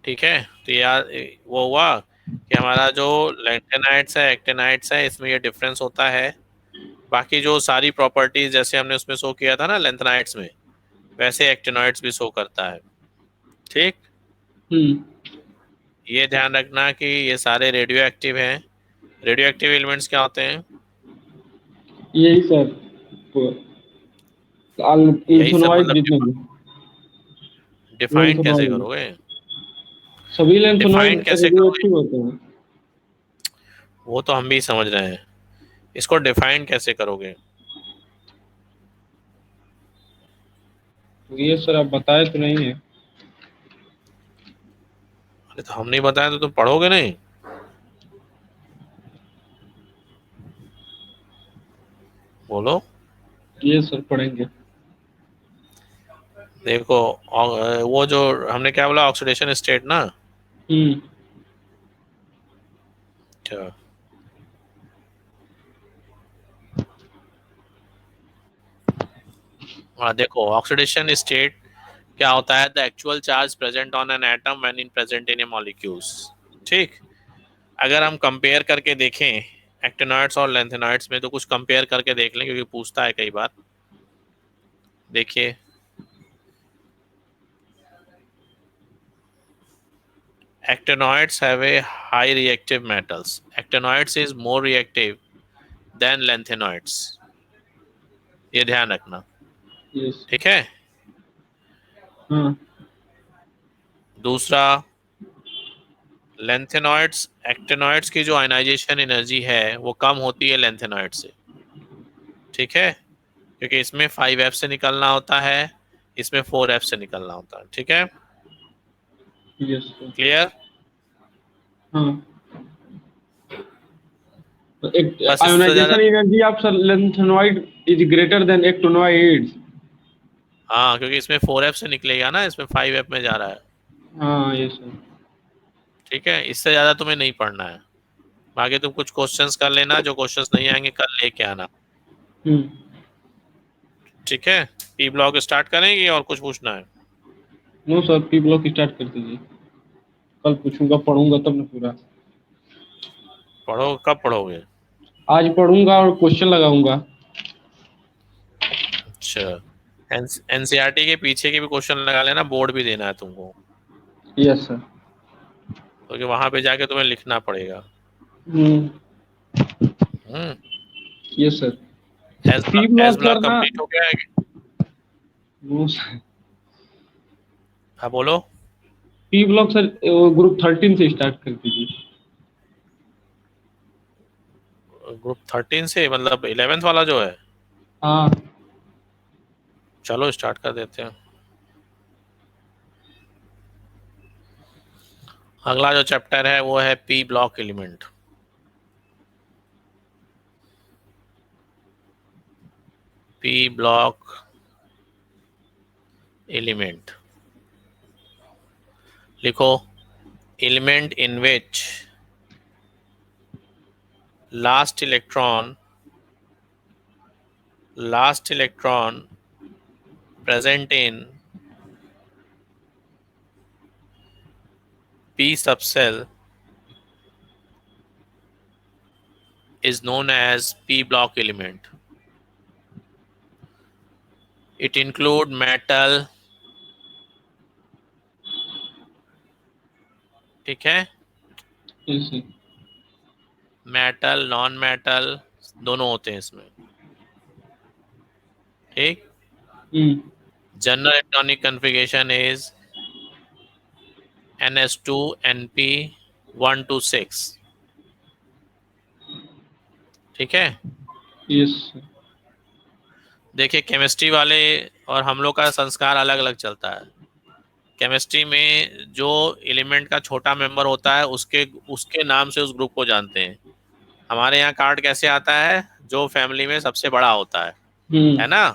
ठीक है, तो यार वो हुआ कि हमारा जो लैंथेनाइड्स है, एक्टिनाइड्स है, इसमें ये डिफरेंस होता है। बाकी जो सारी प्रॉपर्टीज जैसे हमने उसमें शो किया था ना लैंथेनाइड्स में, वैसे एक्टिनॉइड्स भी शो करता है। ठीक। हम्म। ये ध्यान रखना कि ये सारे रेडियो एक्टिव हैं। रेडियो एक्टिव एलिमेंट्स क्या होते हैं? यही सर, यही सब लेंथेनॉइड मतलब जितने भी। डिफाइन कैसे लेंथेनॉइड, करोगे? सभी लेंथेनॉइड डिफाइन कैसे रेडियो करोगे? एक्टिव होते हैं। वो तो हम भी समझ रहे हैं, इसको डिफाइन कैसे करोगे? तो ये सर आप बताए तो नहीं है। अरे तो हम नहीं बताया तो तुम पढ़ोगे नहीं? बोलो। ये सर पढ़ेंगे। देखो, वो जो हमने क्या बोला, ऑक्सीडेशन स्टेट ना? हम्म। अच्छा। हाँ देखो, ऑक्सीडेशन स्टेट क्या होता है? The actual charge present on an atom when in present in A molecules. ठीक। अगर हम कंपेयर करके देखें एक्टिनॉइड्स और लेंथेनॉइड्स में, तो कुछ कंपेयर करके देख लें क्योंकि पूछता है कई बार। देखिए, actinoids have a high reactive metals. Actinoids is more reactive than lanthanoids. ये ध्यान रखना। यस। ठीक है। हाँ। दूसरा, लेंथेनॉइड्स, एक्टिनॉइड्स की जो आयनाइजेशन एनर्जी है वो कम होती है लेंथेनॉइड से। ठीक है, क्योंकि इसमें 5F से निकलना होता है, इसमें 4F से निकलना होता है। ठीक है, यस सर। क्लियर? हाँ। तो एक बस इससे ज्यादा। Ionization energy of sir lanthanoid is greater than actinoids. हाँ, क्योंकि इसमें 4F से निकलेगा ना, इसमें 5F में जा रहा है। हाँ यस सर। ठीक है, इससे ज्यादा तुम्हें नहीं पढ़ना है। बाकी तुम कुछ क्वेश्चंस कर लेना, जो क्वेश्चंस नहीं आएंगे कल लेके आना। हम्म। ठीक है, पी ब्लॉक स्टार्ट करेंगे और कुछ पूछना है? No sir, P block start कर दीजिए। कल पूछूंगा, पढ़ूंगा तब ना पूरा। पढ़ो, कब पढ़ोगे? आज पढ़ूंगा और क्वेश्चन लगाऊंगा। अच्छा, एनसीईआरटी के पीछे के भी क्वेश्चन लगा लेना, बोर्ड भी देना है तुमको, यस सर। क्योंकि वहां पे जाके तुम्हें लिखना पड़ेगा। Hmm. Hmm. Yes sir. S P block, S block sir block ना। कंप्लीट हो गया है? No sir. हाँ बोलो। पी ब्लॉक सर ग्रुप 13 से स्टार्ट कर दीजिए। ग्रुप 13 से मतलब 11th वाला जो है? हाँ। चलो स्टार्ट कर देते हैं। अगला जो चैप्टर है वो है P block element. P block element लिखो। Element in which last electron present in p subcell is known as p block element. It include metal, ठीक है, yes sir. Metal non metal दोनों होते हैं इसमें। ठीक। Hmm. General electronic configuration is NS2 NP 126। ठीक है। Yes sir. देखिए, केमिस्ट्री वाले और हम लोग का संस्कार अलग अलग चलता है। केमिस्ट्री में जो एलिमेंट का छोटा मेंबर होता है उसके उसके नाम से उस ग्रुप को जानते हैं। हमारे यहाँ कार्ड कैसे आता है? जो फैमिली में सबसे बड़ा होता है हम्म। ना?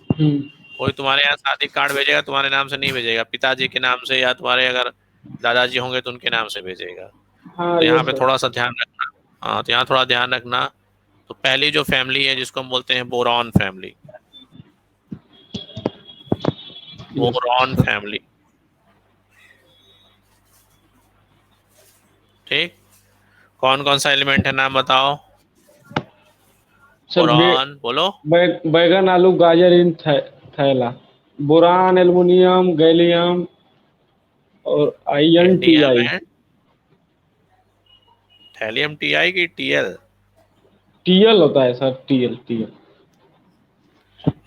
हम्म। कोई तुम्हारे यहाँ शादी कार्ड भेजेगा, तुम्हारे नाम से नहीं भेजेगा, पिताजी के नाम से, या तुम्हारे अगर दादाजी होंगे तो उनके नाम से भेजेगा। हाँ तो यहाँ यस पे सर। थोड़ा सा ध्यान रखना। हाँ, तो यहाँ थोड़ा ध्यान रखना। तो पहली जो फैमिली है जिसको हम बोलते हैं boron family. Yes boron sir. Family. ठीक। कौन कौन सा एलिमेंट है, नाम बताओ? सर बोरॉन बोलो। बैगन आलू गाजर इन थैला। बोरान, एल्युमिनियम, गैलियम और INTI। Indium and thallium TI की TL। TL होता है सर, TL।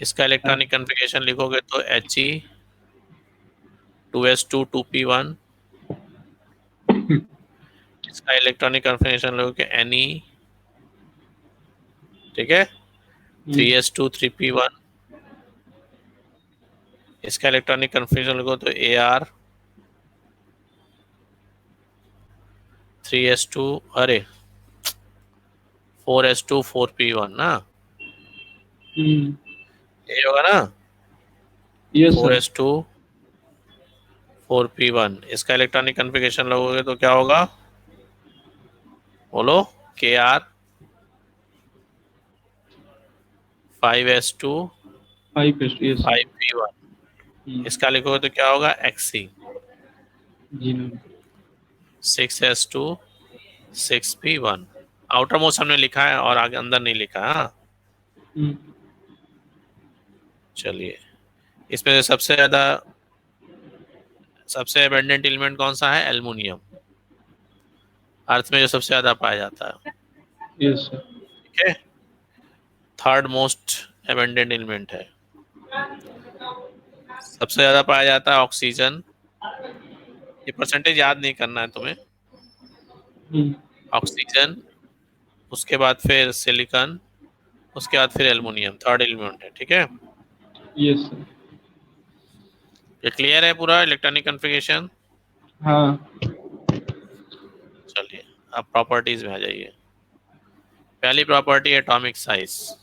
इसका इलेक्ट्रॉनिक कन्फिगरेशन लिखोगे तो He2S2 2p1। इसका इलेक्ट्रॉनिक कन्फिगरेशन लिखोगे Ne, ठीक है, 3s2 3p1। इसका इलेक्ट्रॉनिक कन्फिगरेशन लिखो तो Ar 3s2, अरे 4s2 4p1 ना, ये होगा ना, yes four sir. S two 4p1। इसका इलेक्ट्रॉनिक कन्फिगरेशन लगोगे तो क्या होगा, बोलो। Kr 5s2 yes sir. 5p1। इसका लिखोगे तो क्या होगा, Xc जी ma'am. 6s2 6p1। Outermost हमने लिखा है और आगे अंदर नहीं लिखा। हाँ, हम्म, चलिए, इसमें से सबसे अबेंडेंट एलिमेंट कौन सा है, एल्युमिनियम। अर्थ में जो सबसे ज्यादा पाया जाता है, यस सर। ठीक है, थर्ड मोस्ट अबेंडेंट एलिमेंट है। सबसे ज्यादा पाया जाता है ऑक्सीजन। ये परसेंटेज याद नहीं करना है तुम्हें। हम्म, ऑक्सीजन, उसके बाद फिर सिलिकॉन, उसके बाद फिर एल्युमिनियम थर्ड एलिमेंट है, ठीक है। Yes sir. ये क्लियर है पूरा इलेक्ट्रॉनिक कन्फिगरेशन। हाँ। चलिए, अब प्रॉपर्टीज में आ जाइए। पहली प्रॉपर्टी एटॉमिक साइज।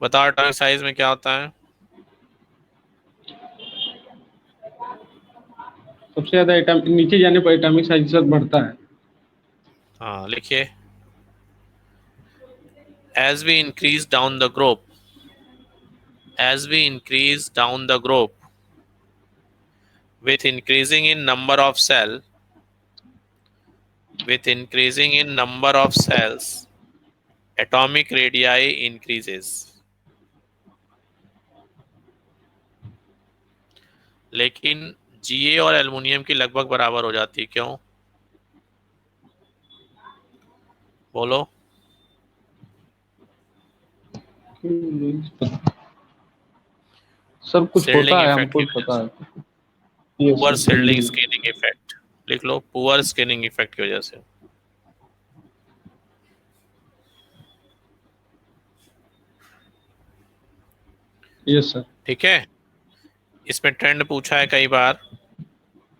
बताओ एटॉमिक साइज में क्या होता है। सबसे ज्यादा नीचे जाने पर एटॉमिक साइज सर बढ़ता है। हाँ, लिखिए। as we increase down the group as we increase down the group with increasing in number of cell with increasing in number of cells, atomic radii increases। लेकिन Ga और एल्युमिनियम की लगभग बराबर हो जाती है, क्यों, बोलो। सब कुछ शिल्डिंग होता है, इफेक्ट हमको की भी वजह पता से, है। Yes poor sir, shielding सेल्डिंग। Screening effect, लिख लो, पुअर स्क्रीनिंग इफेक्ट की वजह से। Yes sir. ठीक है, इसमें ट्रेंड पूछा है कई बार,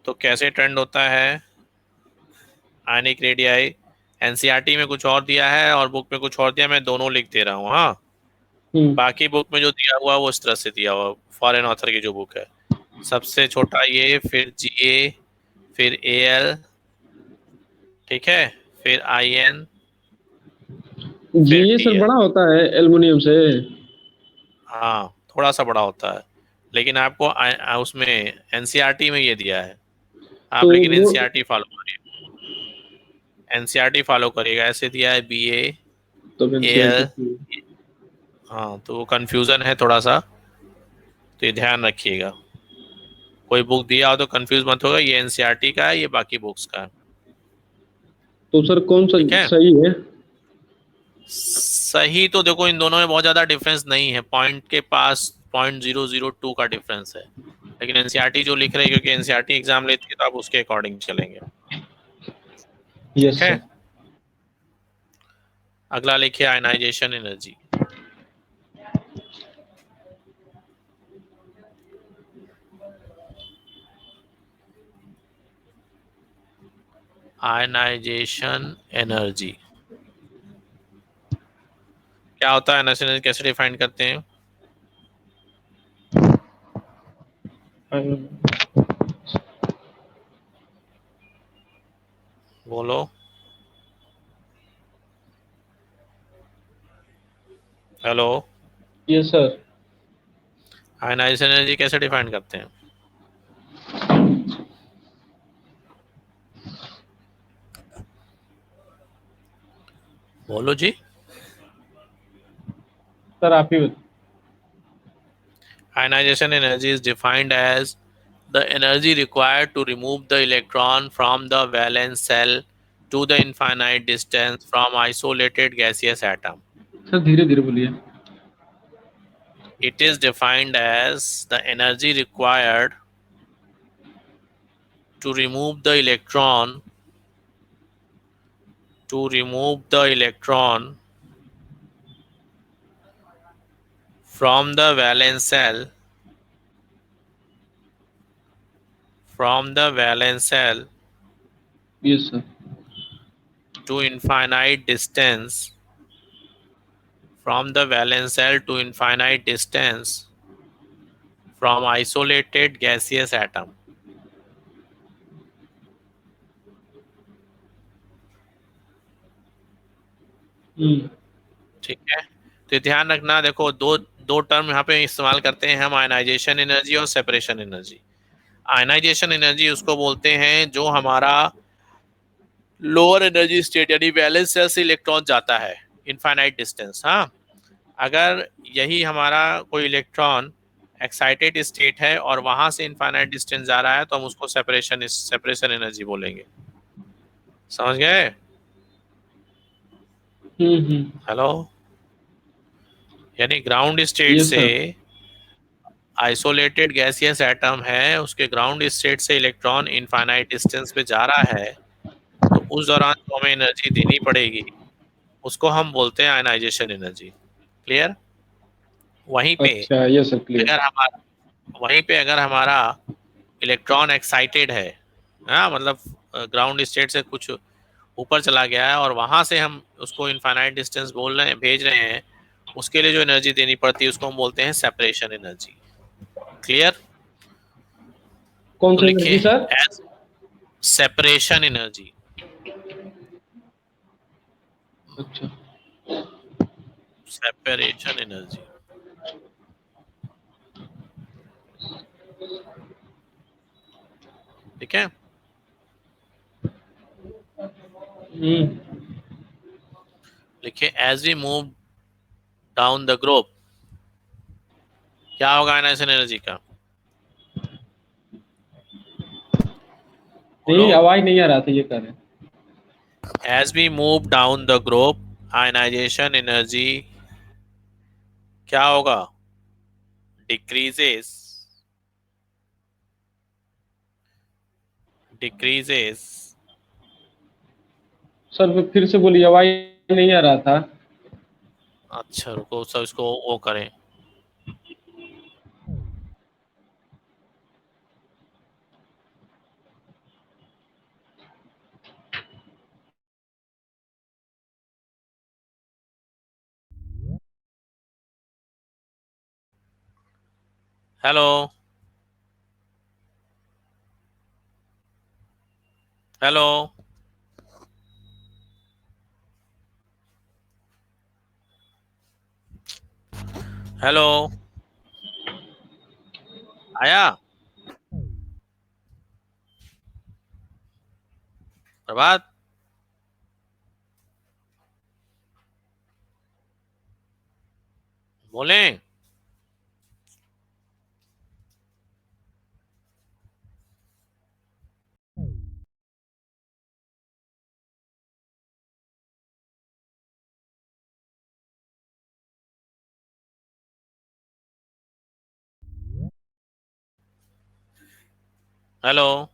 तो कैसे ट्रेंड होता है आयनिक रेडियाई। एनसीईआरटी में कुछ और दिया है और बुक में कुछ और दिया, मैं दोनों लिख दे रहा हूँ। हाँ, हम्म। बाकी बुक में जो दिया हुआ है वो इस तरह से दिया हुआ, फॉरेन ऑथर की जो बुक है। सबसे छोटा ये, फिर Ga, फिर Al, ठीक है, फिर In, जी फिर ये सर Tl। बड़ा होता है एल्युमिनियम से। हाँ, थोड़ा सा बड़ा होता है, लेकिन आपको उसमें एनसीईआरटी में ये दिया है। तो आप लेकिन वो एनसीईआरटी फॉलो करिए, एनसीईआरटी फॉलो करिएगा। ऐसे दिया है तब Al। एनसीईआरटी। हाँ, तो वो कंफ्यूजन है थोड़ा सा, तो ये ध्यान रखिएगा। कोई बुक दिया हो तो कंफ्यूज मत होगा, ये एनसीईआरटी का है, ये बाकी बुक्स का है। तो सर कौन सा ठीक है, सही है? सही तो देखो, इन दोनों में बहुत ज्यादा डिफरेंस नहीं है, पॉइंट के पास 0.002 का डिफरेंस है। लेकिन एनसीईआरटी जो लिख रही है, क्योंकि एनसीईआरटी एग्जाम लेती है, तो आप उसके अकॉर्डिंग चलेंगे। ठीक यस है, सर। अगला लिखिए आयनाइजेशन एनर्जी। आयनाइजेशन एनर्जी क्या होता है, आयनाइजेशन एनर्जी कैसे डिफाइन करते हैं, बोलो। Hello, yes sir. Ionization energy कैसे डिफाइन करते हैं, बोलो जी। सर आप ही Ionization energy is defined as the energy required to remove the electron from the valence shell to the infinite distance from isolated gaseous atom. Sir धीरे धीरे बोलिए। It is defined as the energy required to remove the electron from the valence shell yes sir. to infinite distance from the valence shell to infinite distance from isolated gaseous atom. ठीक है, तो ध्यान रखना, देखो दो दो टर्म यहाँ पे इस्तेमाल करते हैं हम, आयनाइजेशन एनर्जी और सेपरेशन एनर्जी। आयनाइजेशन एनर्जी उसको बोलते हैं जो हमारा लोअर एनर्जी स्टेट यानी वैलेंस शेल से इलेक्ट्रॉन जाता है इनफाइनाइट डिस्टेंस। हाँ, अगर यही हमारा कोई इलेक्ट्रॉन एक्साइटेड स्टेट है और वहां से इनफाइनाइट डिस्टेंस जा रहा है तो हम उसको सेपरेशन एनर्जी बोलेंगे। समझ गए? हेलो, यानी ग्राउंड स्टेट यस से सर। आइसोलेटेड गैसियस एटम है, उसके ग्राउंड स्टेट से इलेक्ट्रॉन इनफाइनाइट डिस्टेंस पे जा रहा है, तो उस दौरान जो हमें एनर्जी देनी पड़ेगी उसको हम बोलते हैं आयनाइजेशन एनर्जी। क्लियर? वहीं पे अच्छा यस सर क्लियर। अगर हमारा वहीं पे अगर हमारा इलेक्ट्रॉन एक्साइटेड है, हाँ मतलब ग्राउंड स्टेट से कुछ ऊपर चला गया है और वहां से हम उसको इनफाइनाइट डिस्टेंस बोल रहे हैं, भेज रहे हैं, उसके लिए जो एनर्जी देनी पड़ती है उसको हम बोलते हैं सेपरेशन एनर्जी। क्लियर? कौन तो सी लिखिए energy sir? As separation energy. अच्छा। सेपरेशन एनर्जी, ठीक है। लिखिए as we move down the group, क्या होगा आयनाइजेशन एनर्जी का? बोलो। नहीं आवाज नहीं आ रहा था, ये कर रहे हैं। As we move down the group, ionization energy क्या होगा? Decreases, decreases. सर फिर से बोलिए, आवाज नहीं आ रहा था। अच्छा रुको, सब इसको वो करें। हेलो, हेलो, हेलो, आया? प्रभात, बोलें? हेलो,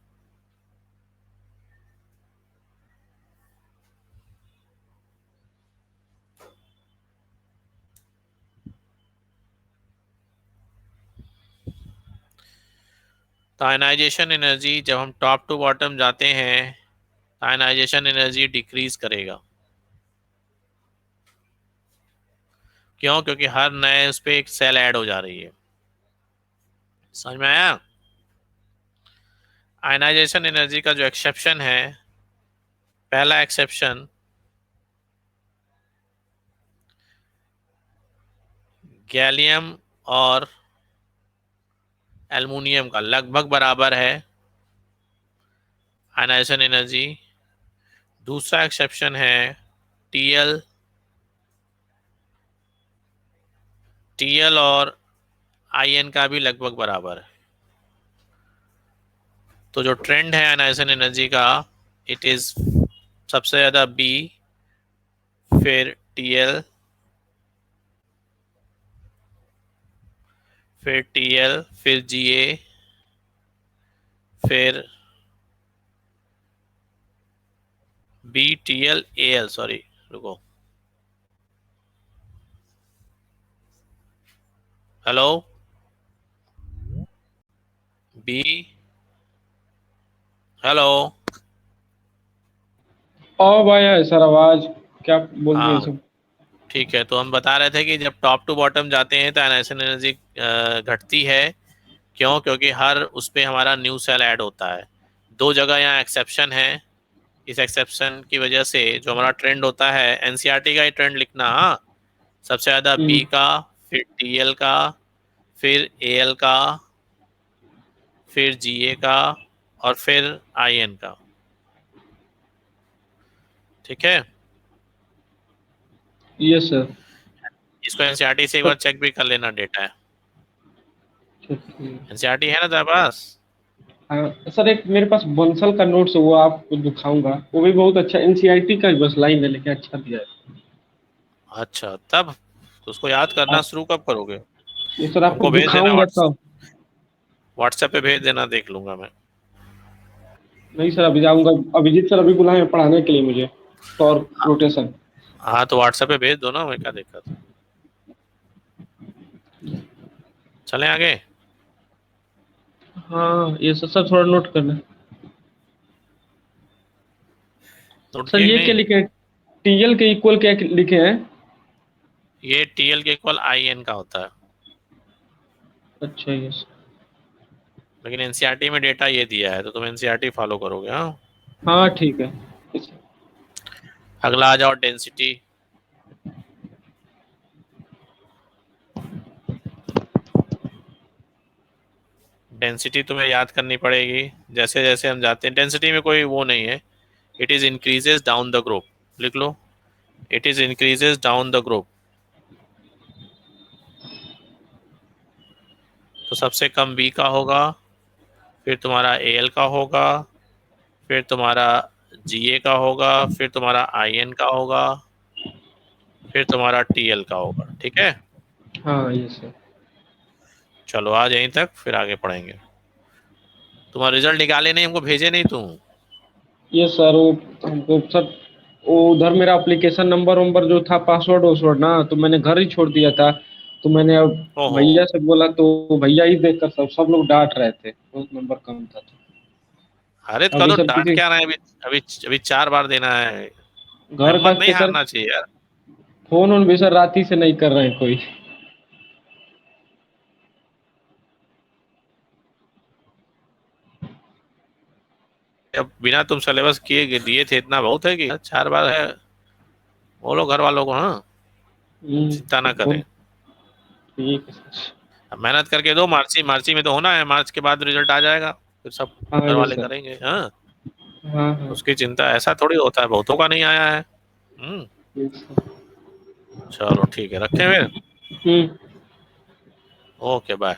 तो आयनाइजेशन एनर्जी जब हम टॉप टू बॉटम जाते हैं, आयनाइजेशन एनर्जी डिक्रीज करेगा। क्यों? क्योंकि हर नए उस पे एक सेल ऐड हो जा रही है। समझ में आया? आयनाइजेशन एनर्जी का जो एक्सेप्शन है, पहला एक्सेप्शन, गैलियम और एल्युमिनियम का लगभग बराबर है आयनाइजेशन एनर्जी। दूसरा एक्सेप्शन है टीएल, टीएल और IN का भी लगभग बराबर है। तो जो ट्रेंड है आयनाइजेशन एनर्जी का, इट इज सबसे ज्यादा B, फिर TL, फिर TL, फिर GA, फिर BTLAL, सॉरी रुको, हेलो, B, हेलो। अब आया है सर आवाज, क्या बोल रही है हाँ सब? ठीक है, तो हम बता रहे थे कि जब टॉप टू बॉटम जाते हैं तो आयनाइजेशन एनर्जी घटती है। क्यों? क्योंकि हर उस पे हमारा न्यू सेल ऐड होता है। दो जगह यहाँ एक्सेप्शन है। इस एक्सेप्शन की वजह से जो हमारा ट्रेंड होता है, एनसीईआरटी का ही ट्रेंड लिखना, हाँ, सबसे ज्यादा हम्म। बी का, फिर टीएल का, फिर एएल का, फिर जीए का, और फिर आईएन का। ठीक है, यस सर। इसको एनसीईआरटी से एक सर बार चेक भी कर लेना, डेटा है। ठीक एनसीईआरटी है ना तेरे पास? हाँ सर, एक मेरे पास बंसल का नोट्स है, वो आपको दिखाऊंगा, वो भी बहुत अच्छा, एनसीईआरटी का ही बस लाइन है लेकिन अच्छा दिया है। अच्छा, तब तो उसको याद करना आप, शुरू कब करोगे? ये सर आपको हमको भेज देना, दिखाऊंगा तब। व्हाट्सएप पे भेज देना, देख लूंगा मैं। नहीं सर, अभी जाऊंगा, अभिजीत सर अभी बुलाए हैं पढ़ाने के लिए मुझे, टॉर्क रोटेशन। हाँ तो व्हाट्सएप पे भेज दो ना, मैं क्या दिक्कत है। चलें आगे? हाँ ये सर, सर थोड़ा नोट करना। नोट सर किए कि ये क्या नहीं? लिखे हैं, टीएल के इक्वल क्या लिखे हैं? ये टीएल के इक्वल आईएन का होता है। अच्छा यस। लेकिन एनसीईआरटी में डेटा ये दिया है, तो तुम एनसीईआरटी फॉलो करोगे, हाँ। हाँ ठीक है। अगला आ जाओ, डेंसिटी। डेंसिटी तुम्हें याद करनी पड़ेगी। जैसे जैसे हम जाते हैं, डेंसिटी में कोई वो नहीं है। It is increases down the group. लिख लो, it is increases down the group. तो सबसे कम बी का होगा, फिर तुम्हारा एएल का होगा, फिर तुम्हारा जीए का होगा, फिर तुम्हारा आईएन का होगा, फिर तुम्हारा टीएल का होगा। ठीक है, हाँ यस सर। चलो आज यहीं तक, फिर आगे पढ़ेंगे। तुम्हारा रिजल्ट निकाले नहीं, हमको भेजे नहीं तुम। ये सर वो हमको सर, वो उधर मेरा एप्लीकेशन नंबर वंबर जो था, पासवर्ड वासवर्ड ना, तो मैंने घर ही छोड़ दिया था। तो मैंने अब ओहो, भैया से बोला, तो भैया ही देखकर सब सब लोग डांट रहे थे, बहुत नंबर कम था अरे तो अभी करो, सर डांट किसी, क्या रहे हैं? अभी अभी अभी 4 बार देना है। घर का हिम्मत नहीं तो सर, हारना चाहिए यार। फोन उन भी सर रात ही से नहीं कर रहे हैं कोई। अब बिना तुम सिलेबस किए दिए थे, इतना बहुत है कि 4 बार है। बोलो घर वालों को, हाँ, चिंता तो ना फोन, करें। ठीक है सर। अब मेहनत करके दो, मार्ची मार्ची में तो होना है, मार्च के बाद रिजल्ट आ जाएगा, फिर सब हाँ घर ये वाले सर। करेंगे, हाँ। हाँ हाँ उसकी चिंता, ऐसा थोड़ी होता है, बहुतों का नहीं आया है। हम्म। ये सर। चलो ठीक है, रखें फिर। हम्म। Okay bye.